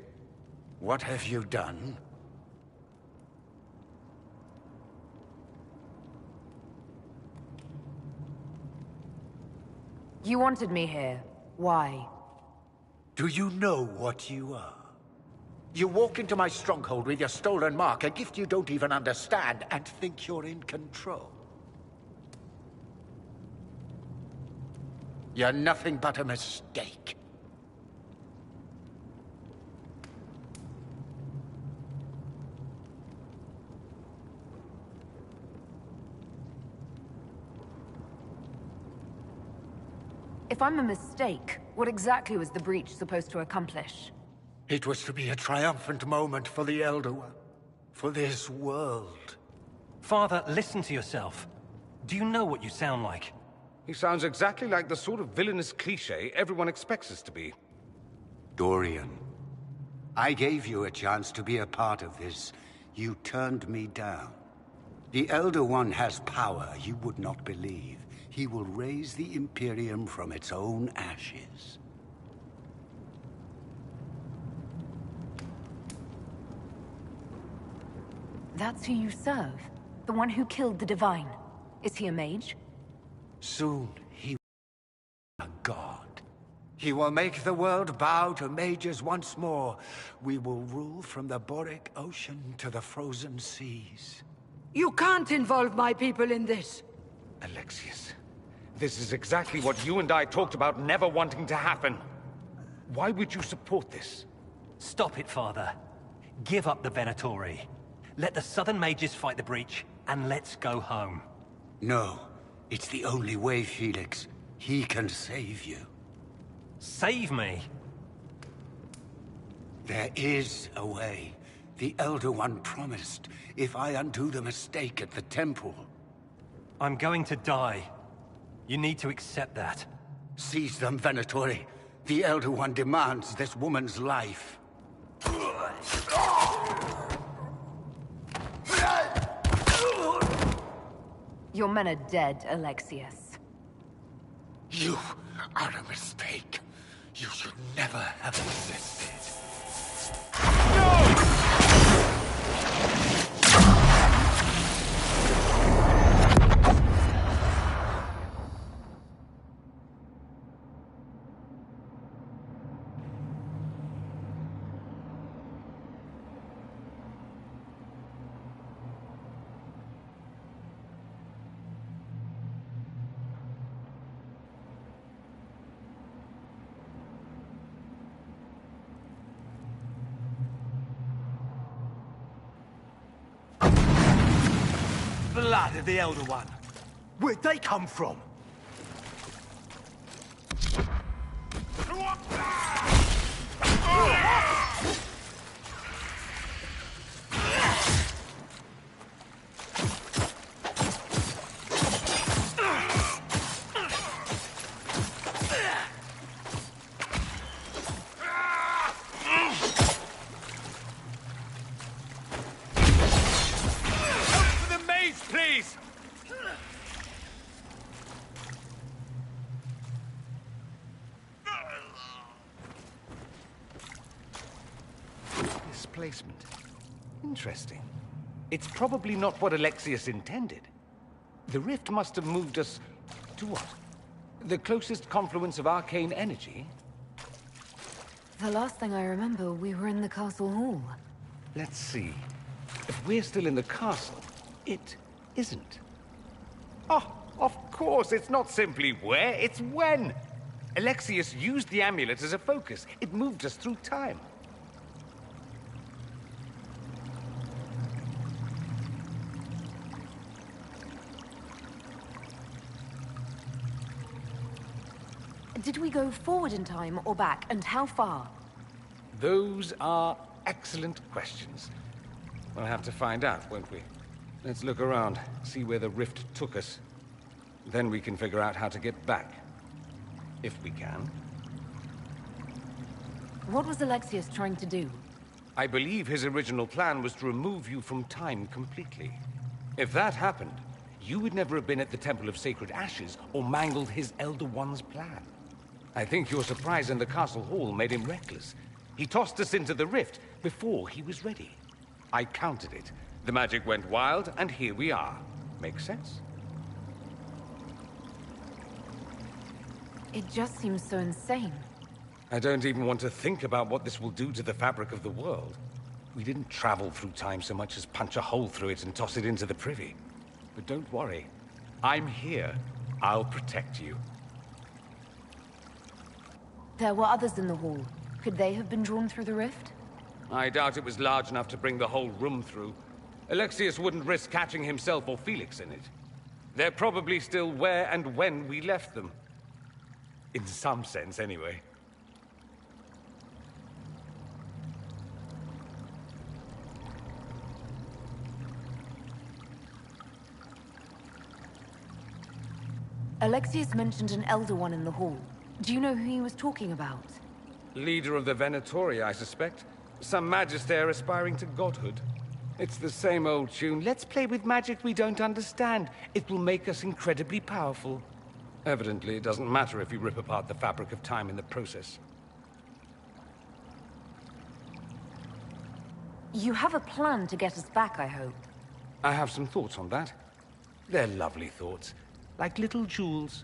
what have you done? You wanted me here. Why? Do you know what you are? You walk into my stronghold with your stolen mark, a gift you don't even understand, and think you're in control. You're nothing but a mistake. If I'm a mistake, what exactly was the breach supposed to accomplish? It was to be a triumphant moment for the Elder One. For this world. Father, listen to yourself. Do you know what you sound like? He sounds exactly like the sort of villainous cliché everyone expects us to be. Dorian, I gave you a chance to be a part of this. You turned me down. The Elder One has power you would not believe. He will raise the Imperium from its own ashes. That's who you serve? The one who killed the Divine? Is he a mage? Soon, he will be a god. He will make the world bow to mages once more. We will rule from the Boric Ocean to the frozen seas. You can't involve my people in this. Alexius, this is exactly what you and I talked about never wanting to happen. Why would you support this? Stop it, Father. Give up the Venatori. Let the Southern Mages fight the breach, and let's go home. No. It's the only way, Felix. He can save you. Save me? There is a way. The Elder One promised, if I undo the mistake at the temple. I'm going to die. You need to accept that. Seize them, Venatori. The Elder One demands this woman's life. Your men are dead, Alexius. You are a mistake. You should never have existed. Blood of the Elder One. Where'd they come from? Displacement. Interesting. It's probably not what Alexius intended. The rift must have moved us to what? The closest confluence of arcane energy? The last thing I remember, we were in the castle hall. Let's see. If we're still in the castle, it isn't. Oh, Of course, it's not simply where, it's when. Alexius used the amulet as a focus. It moved us through time. Did we go forward in time or back, and how far? Those are excellent questions. We'll have to find out, won't we? Let's look around, see where the rift took us. Then we can figure out how to get back. If we can. What was Alexius trying to do? I believe his original plan was to remove you from time completely. If that happened, you would never have been at the Temple of Sacred Ashes or mangled his Elder One's plan. I think your surprise in the castle hall made him reckless. He tossed us into the rift before he was ready. I counted it. The magic went wild, and here we are. Make sense? It just seems so insane. I don't even want to think about what this will do to the fabric of the world. We didn't travel through time so much as punch a hole through it and toss it into the privy. But don't worry. I'm here. I'll protect you. There were others in the hall. Could they have been drawn through the rift? I doubt it was large enough to bring the whole room through. Alexius wouldn't risk catching himself or Felix in it. They're probably still where and when we left them. In some sense, anyway. Alexius mentioned an Elder One in the hall. Do you know who he was talking about? Leader of the Venatori, I suspect. Some magister aspiring to godhood. It's the same old tune. Let's play with magic we don't understand. It will make us incredibly powerful. Evidently, it doesn't matter if you rip apart the fabric of time in the process. You have a plan to get us back, I hope. I have some thoughts on that. They're lovely thoughts. Like little jewels.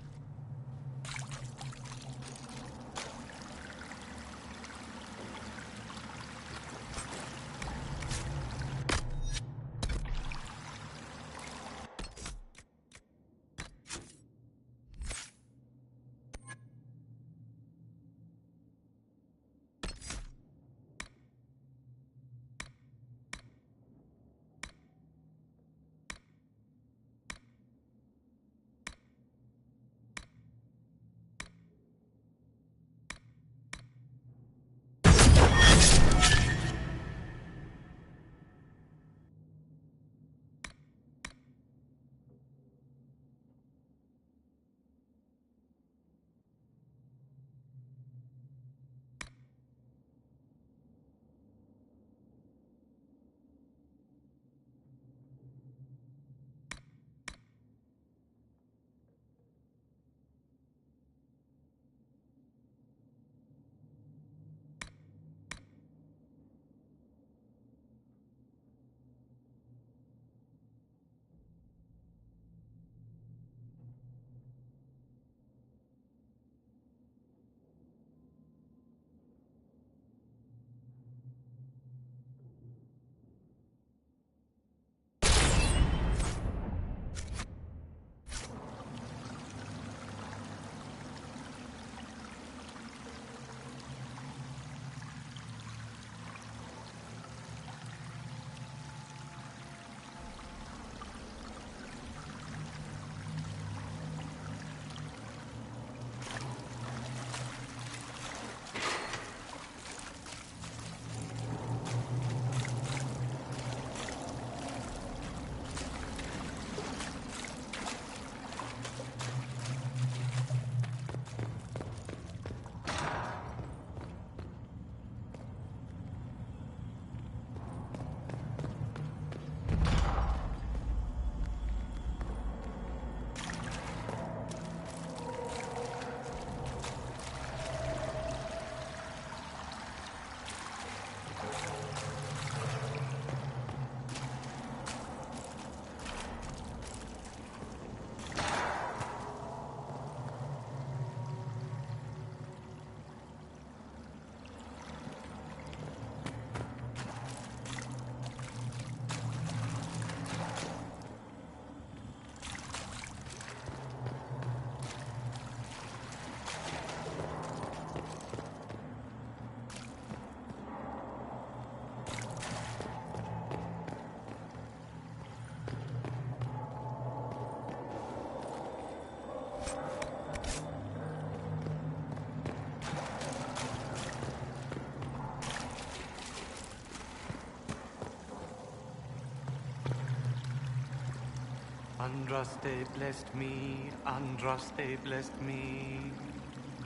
Andraste blessed me, Andraste blessed me.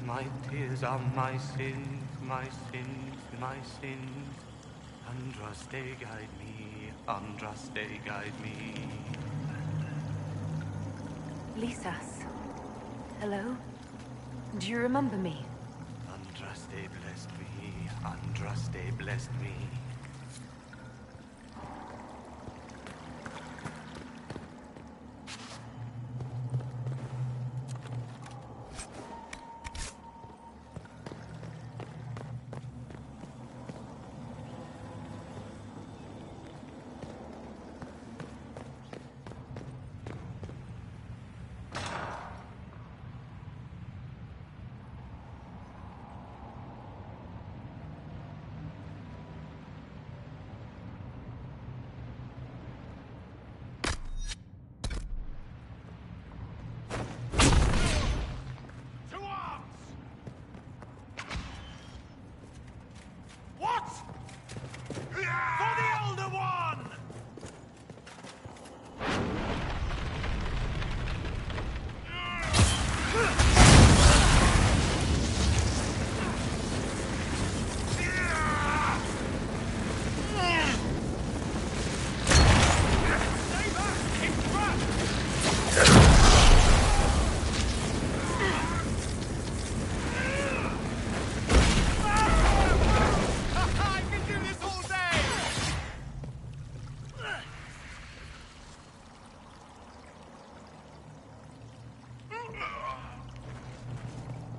My tears are my sins, my sins, my sins. Andraste guide me, Andraste guide me. Lisas. Hello? Do you remember me? Andraste blessed me, Andraste blessed me.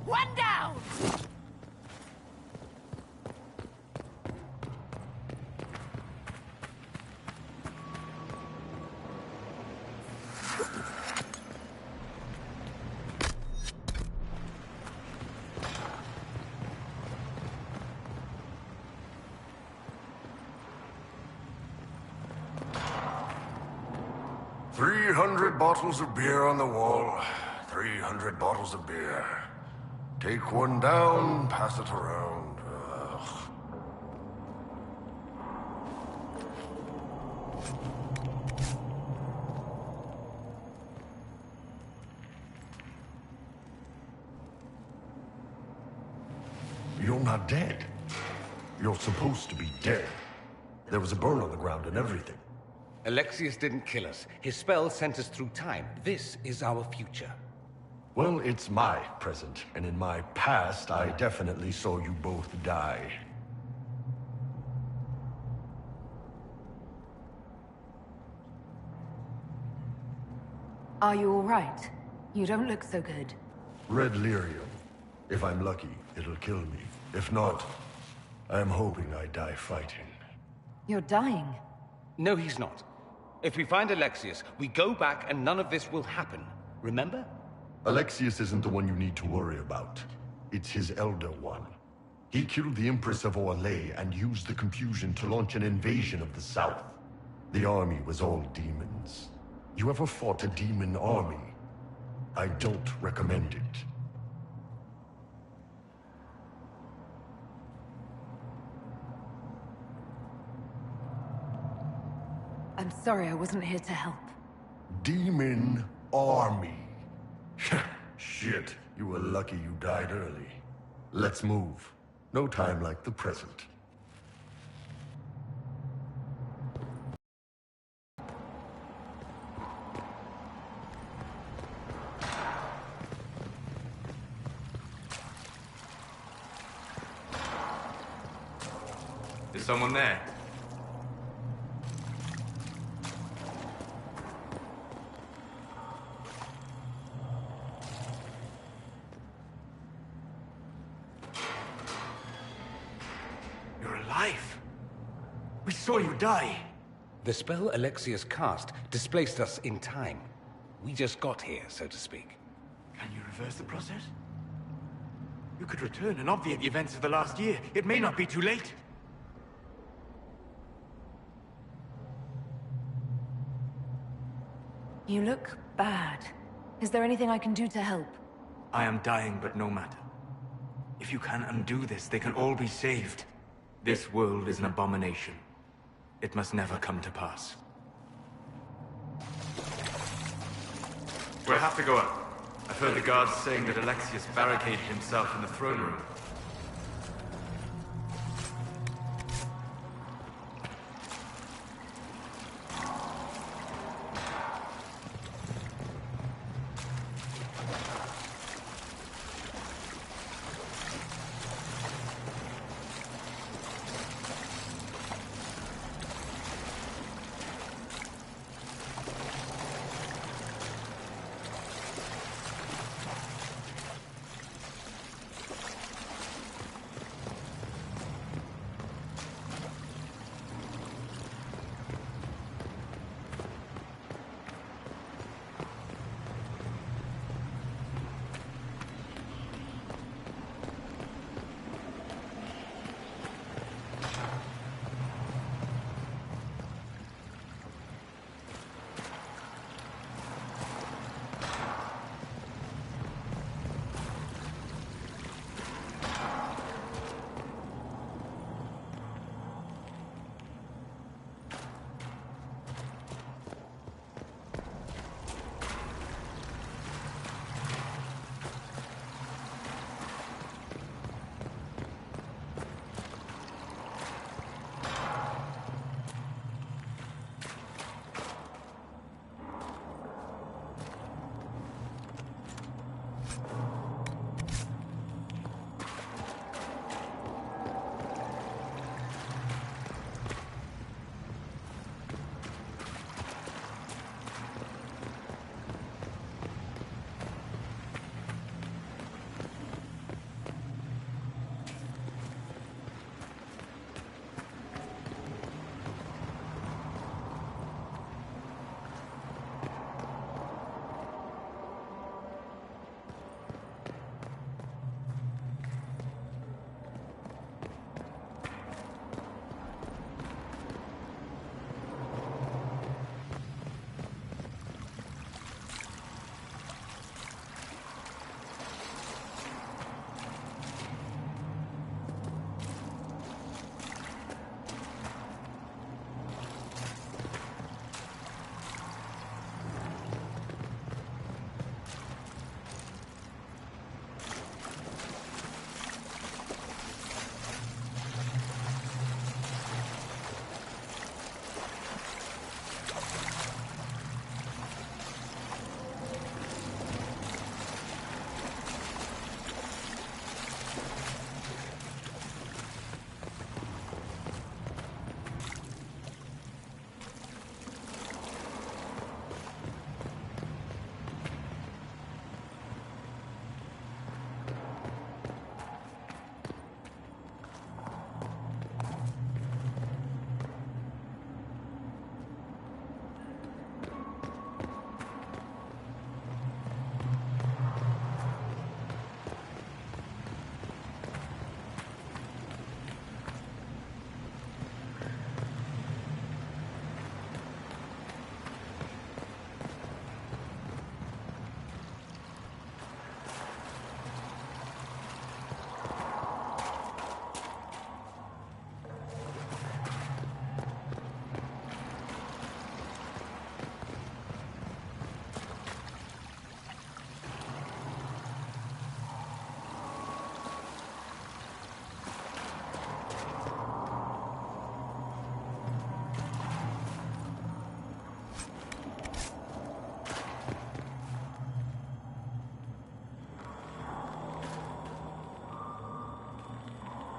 One down! 300 bottles of beer on the wall. 300 bottles of beer. Take one down, pass it around. Ugh. You're not dead. You're supposed to be dead. There was a burn on the ground and everything. Alexius didn't kill us. His spell sent us through time. This is our future. Well, it's my present, and in my past, I definitely saw you both die. Are you all right? You don't look so good. Red lyrium. If I'm lucky, it'll kill me. If not, I'm hoping I die fighting. You're dying. No, he's not. If we find Alexius, we go back and none of this will happen. Remember? Alexius isn't the one you need to worry about. It's his Elder One. He killed the Empress of Orlais and used the confusion to launch an invasion of the South. The army was all demons. You ever fought a demon army? I don't recommend it. I'm sorry I wasn't here to help. Demon army. Shit, you were lucky you died early. Let's move. No time like the present. Is someone there? We saw you die. The spell Alexius cast displaced us in time. We just got here, so to speak. Can you reverse the process? You could return and obviate the events of the last year. It may not be too late. You look bad. Is there anything I can do to help? I am dying, but no matter. If you can undo this, they can all be saved. This world is an abomination. It must never come to pass. We'll have to go up. I've heard the guards saying that Alexius barricaded himself in the throne room.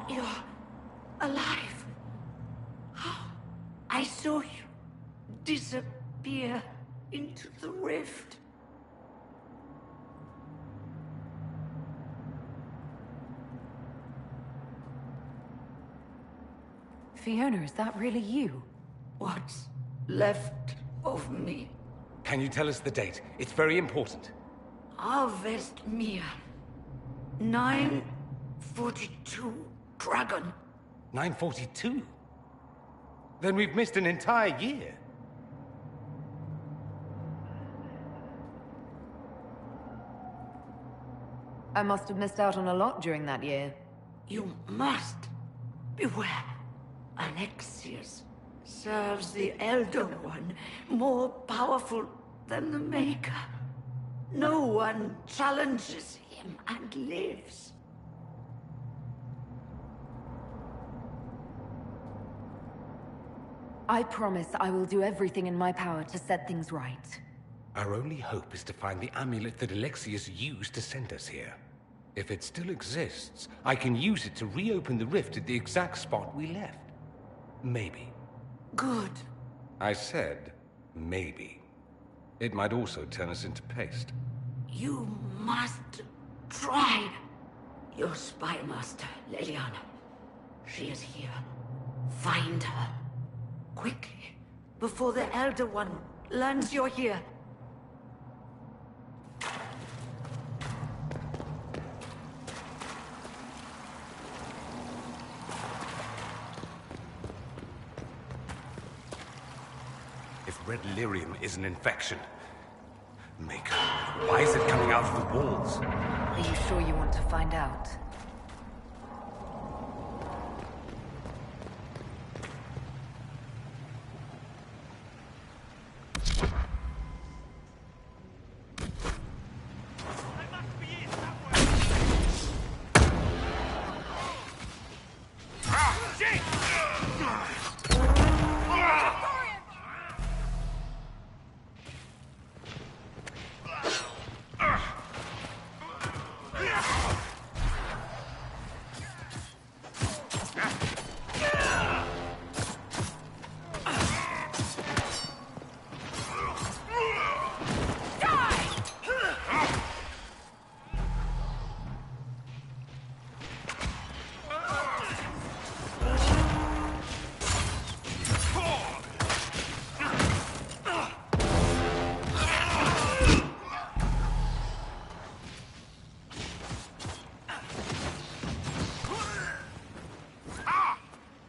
You're alive. I saw you disappear into the rift. Fiona, is that really you? What's left of me? Can you tell us the date? It's very important. Harvest Mia. 942 Dragon. 942? Then we've missed an entire year. I must have missed out on a lot during that year. You must beware. Alexius serves the Elder One, more powerful than the Maker. No one challenges him and lives. I promise I will do everything in my power to set things right. Our only hope is to find the amulet that Alexius used to send us here. If it still exists, I can use it to reopen the rift at the exact spot we left. Maybe. Good. I said, maybe. It might also turn us into paste. You must try. Your spy master, Leliana. She is here. Find her. Quickly. Before the Elder One learns you're here. If red lyrium is an infection, Maker, why is it coming out of the walls? Are you sure you want to find out?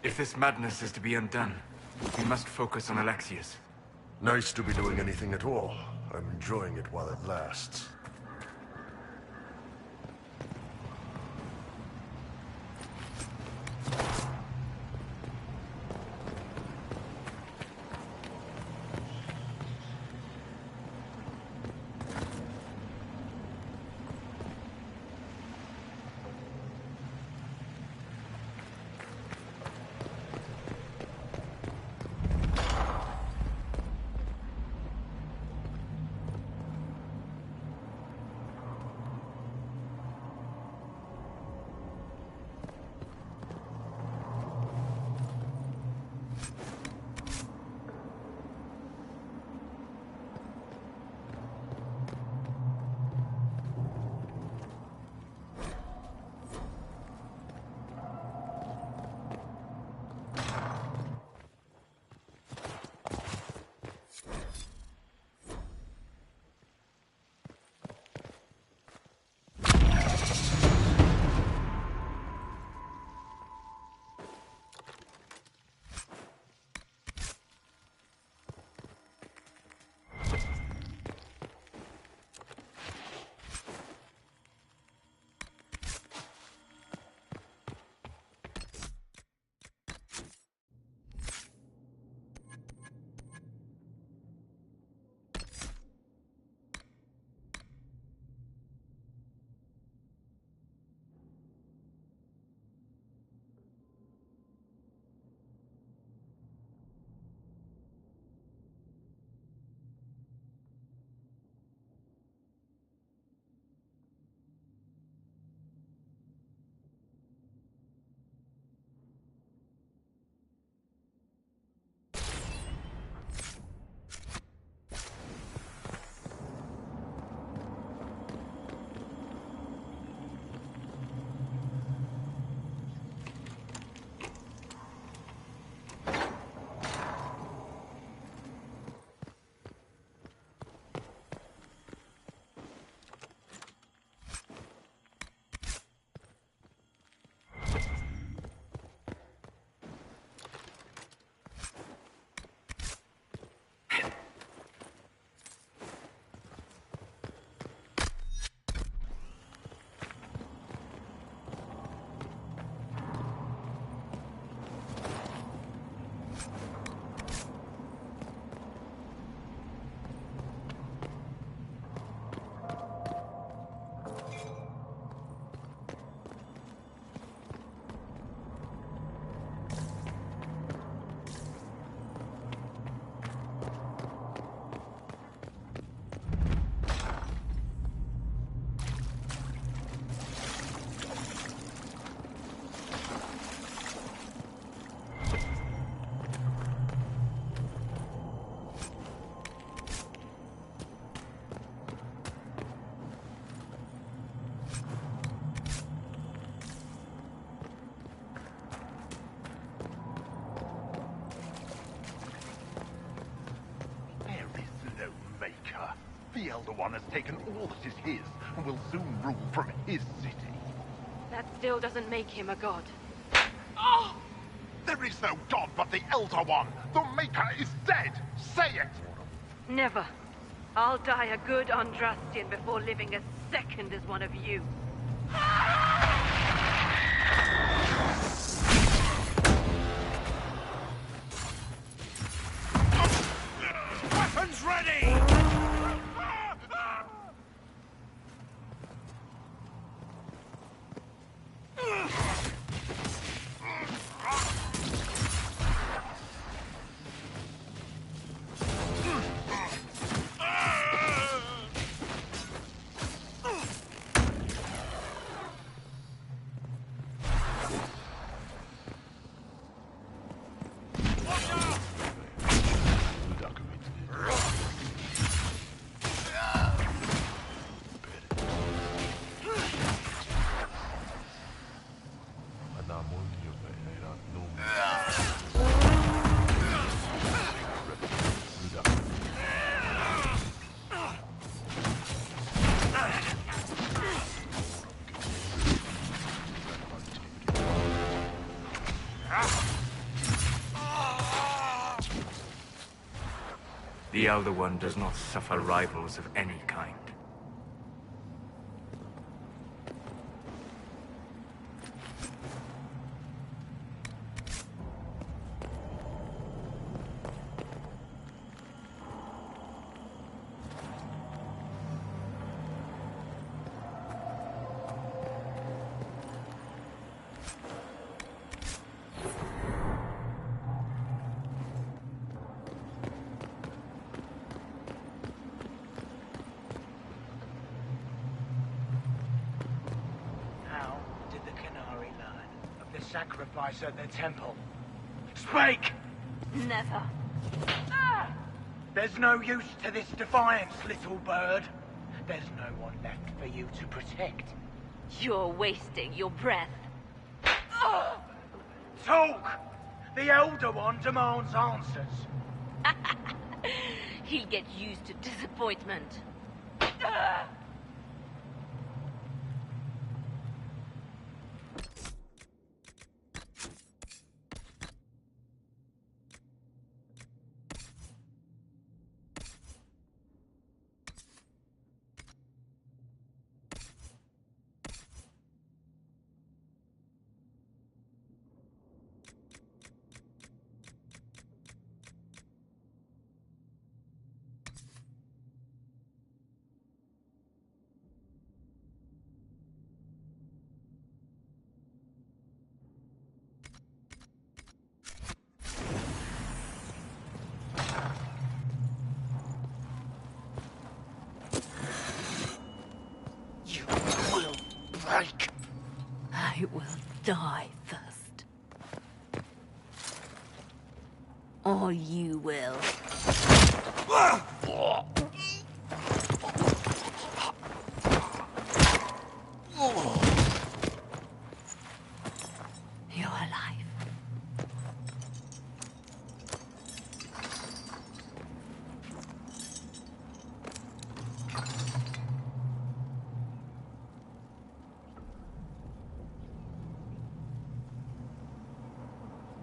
If this madness is to be undone, we must focus on Alexius. Nice to be doing anything at all. I'm enjoying it while it lasts. Elder One has taken all that is his, and will soon rule from his city. That still doesn't make him a god. Oh! There is no god but the Elder One! The Maker is dead! Say it! Never. I'll die a good Andrastian before living a second as one of you. Weapons ready! The Elder One does not suffer rivals of any kind. Sacrifice at the temple. Speak! Never. There's no use to this defiance, little bird. There's no one left for you to protect. You're wasting your breath. Talk! The Elder One demands answers. He'll get used to disappointment. I will die first. Or you will. You're alive.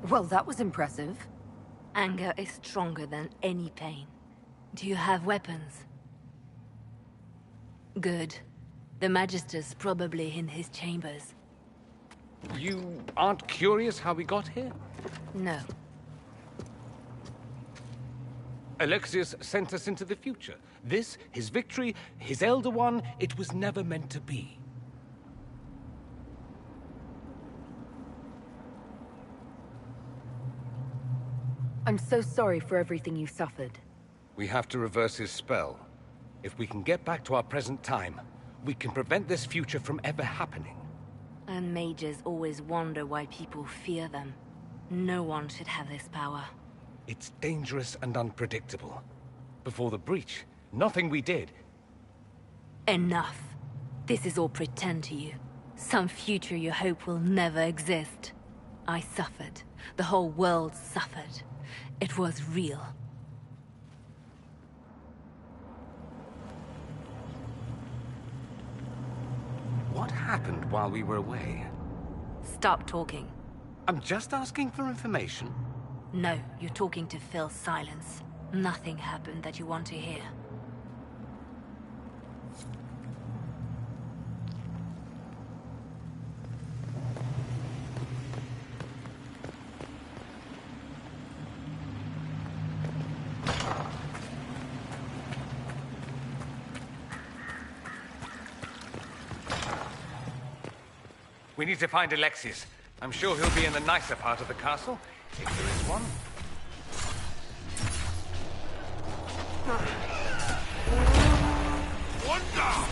Well, that was impressive. Anger is stronger than any pain. Do you have weapons? Good. The Magister's probably in his chambers. You aren't curious how we got here? No. Alexius sent us into the future. This, his victory, his Elder One, it was never meant to be. I'm so sorry for everything you suffered. We have to reverse his spell. If we can get back to our present time, we can prevent this future from ever happening. And mages always wonder why people fear them. No one should have this power. It's dangerous and unpredictable. Before the breach, nothing we did. Enough. This is all pretend to you. Some future you hope will never exist. I suffered. The whole world suffered. It was real. What happened while we were away? Stop talking. I'm just asking for information. No, you're talking to fill silence. Nothing happened that you want to hear. We need to find Alexius. I'm sure he'll be in the nicer part of the castle, if there is one. One down!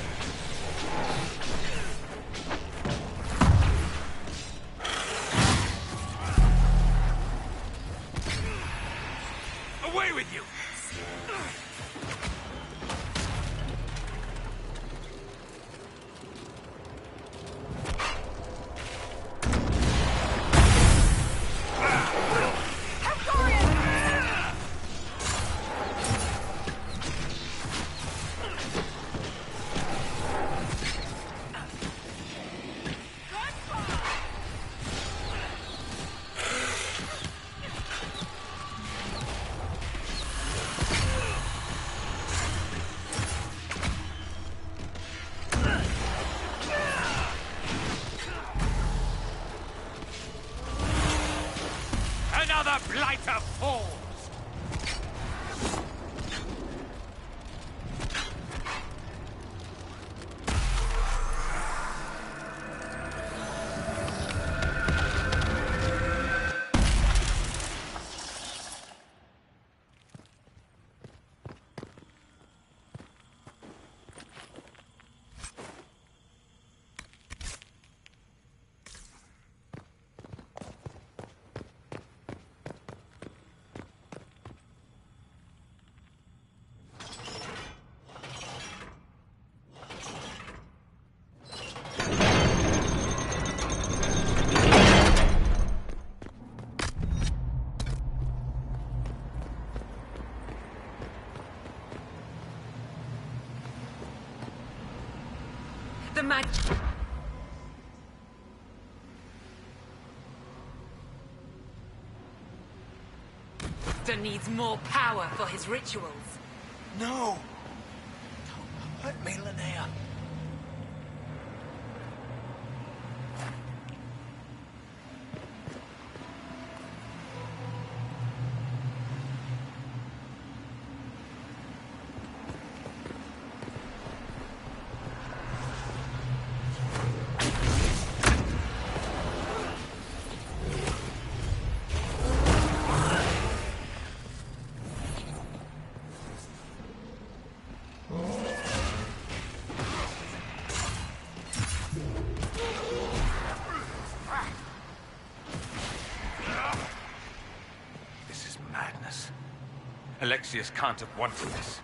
Away with you! Another blighter falls! The Master needs more power for his rituals. No! Don't hurt me, Linnea. Alexius can't have wanted this.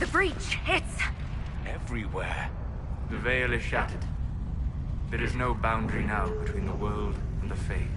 The breach, it's... everywhere. The veil is shattered. There is no boundary now between the world and the Fade.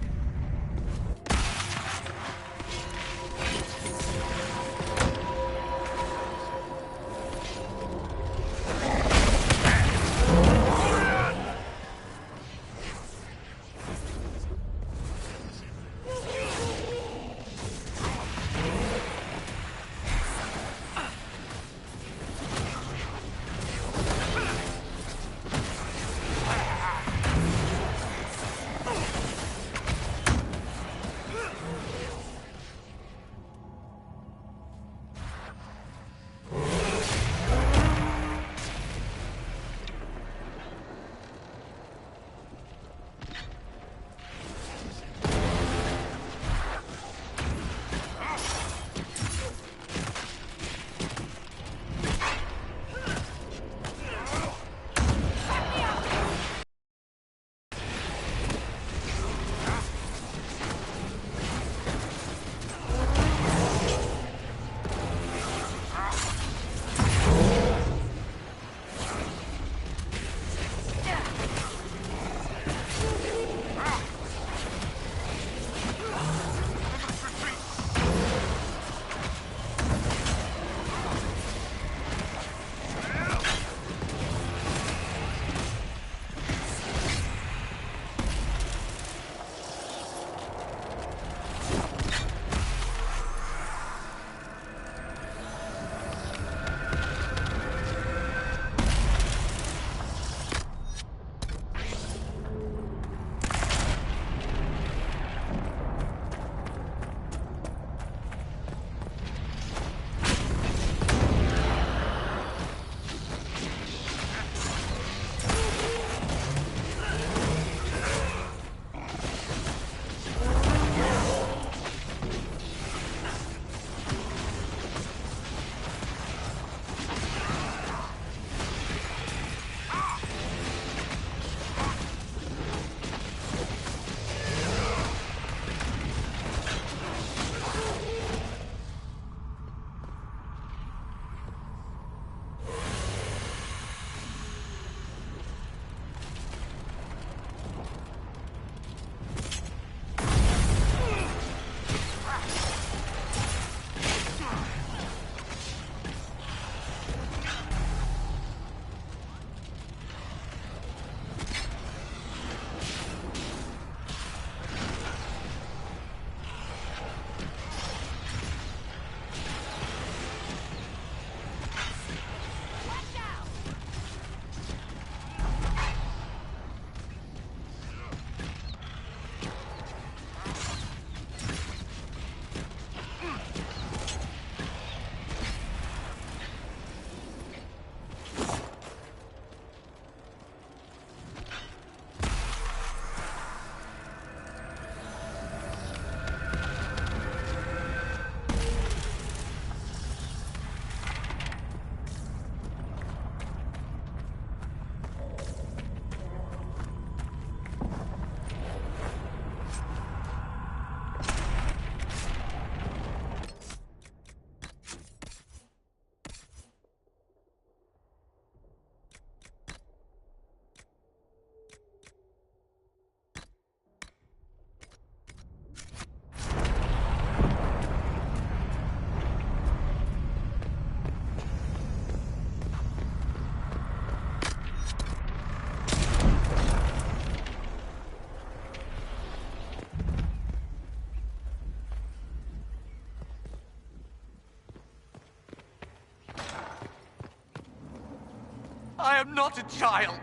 I am not a child.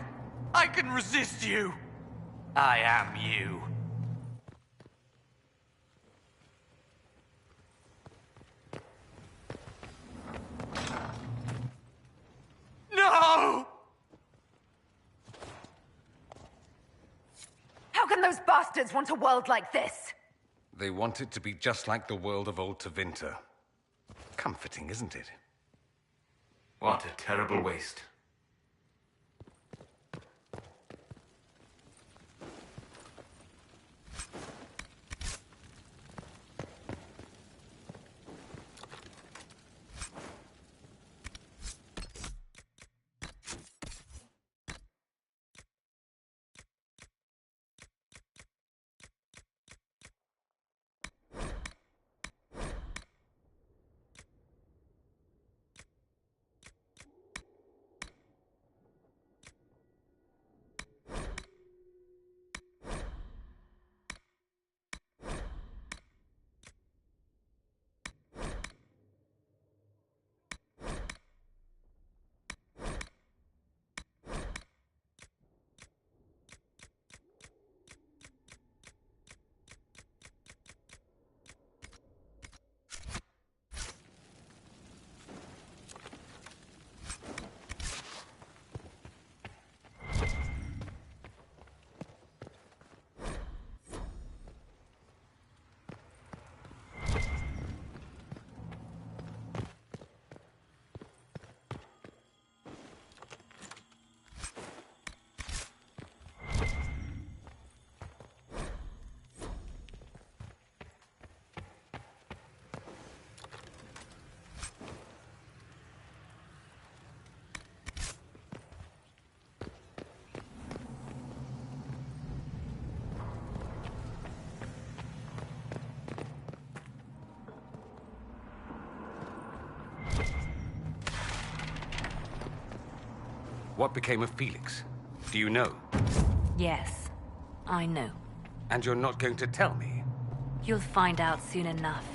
I can resist you. I am you. No! How can those bastards want a world like this? They want it to be just like the world of old Tevinter. Comforting, isn't it? What a terrible waste. What became of Felix? Do you know? Yes, I know. And you're not going to tell me? You'll find out soon enough.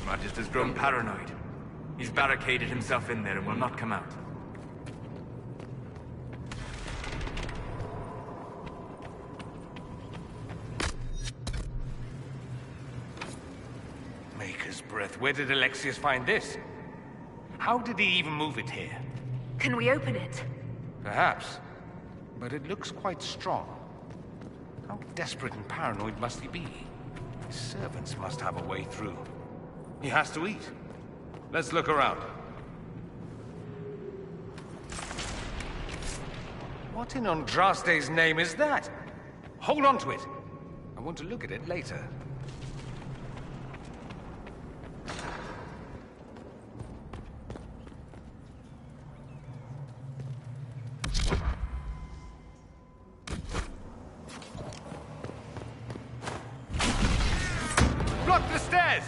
Magister's grown paranoid. He's barricaded himself in there and will not come out. Maker's breath. Where did Alexius find this? How did he even move it here? Can we open it? Perhaps. But it looks quite strong. How desperate and paranoid must he be? His servants must have a way through. He has to eat. Let's look around. What in Andraste's name is that? Hold on to it. I want to look at it later. Block the stairs!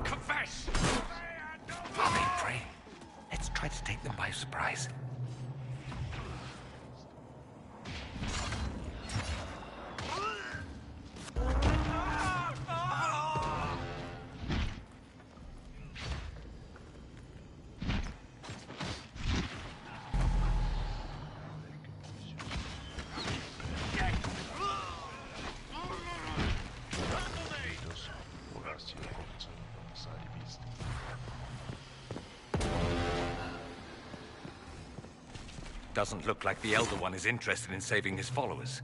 Confess! Are they prey? Let's try to take them by surprise. Doesn't look like the Elder One is interested in saving his followers.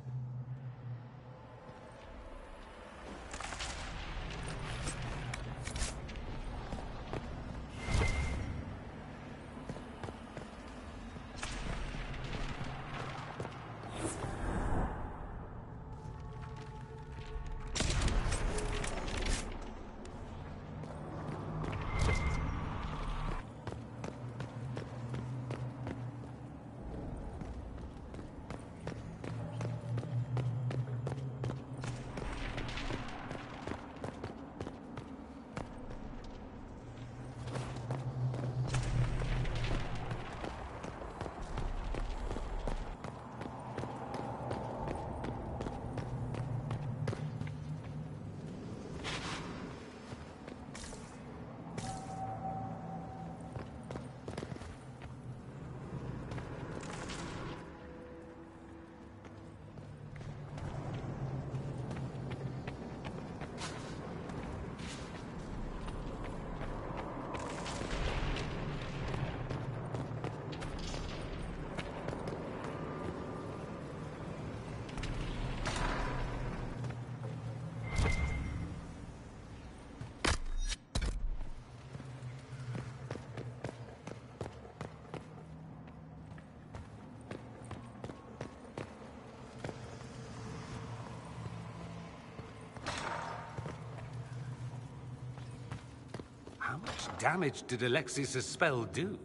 How much damage did Alexius' spell do?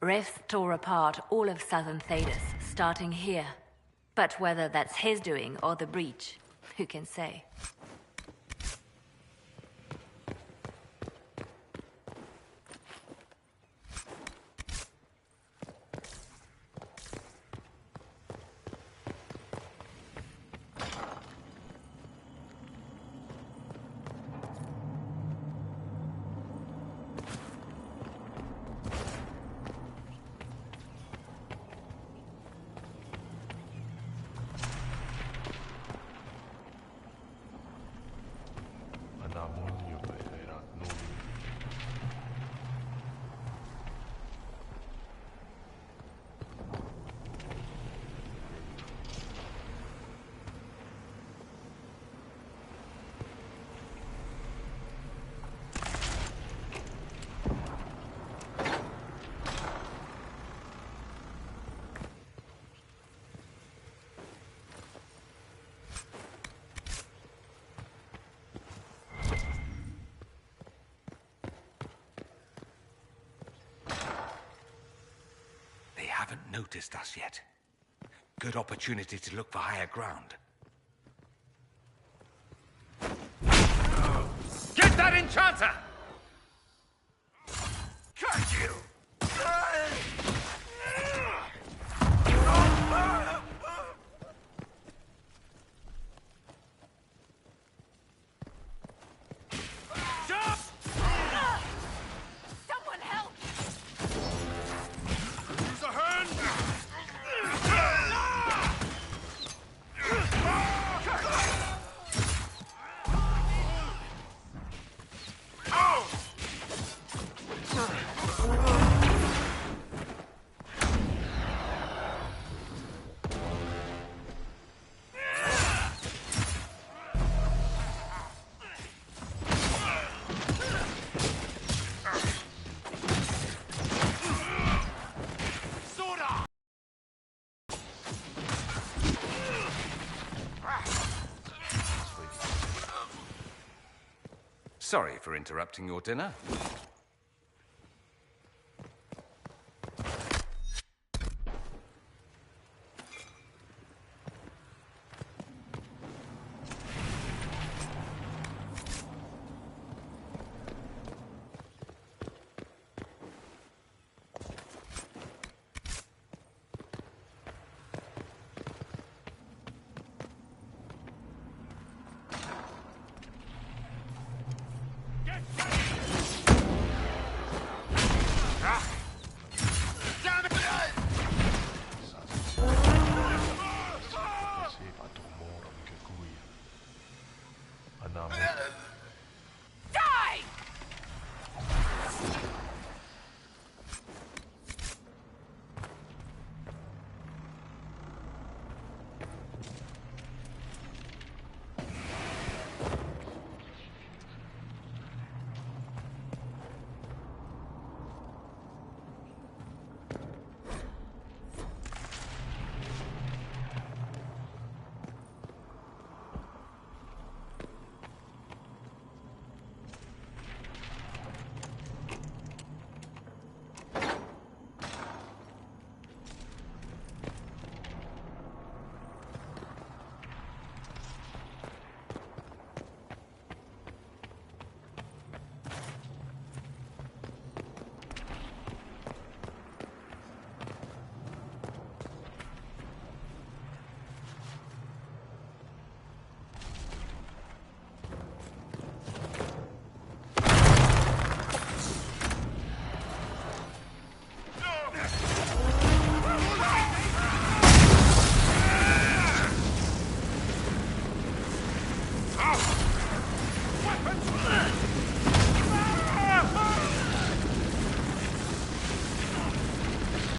Ref tore apart all of southern Thedas, starting here. But whether that's his doing or the breach, who can say? noticed us yet. Good opportunity to look for higher ground. Get that enchanter! Got you! Someone help! Use a hand! Sorry for interrupting your dinner.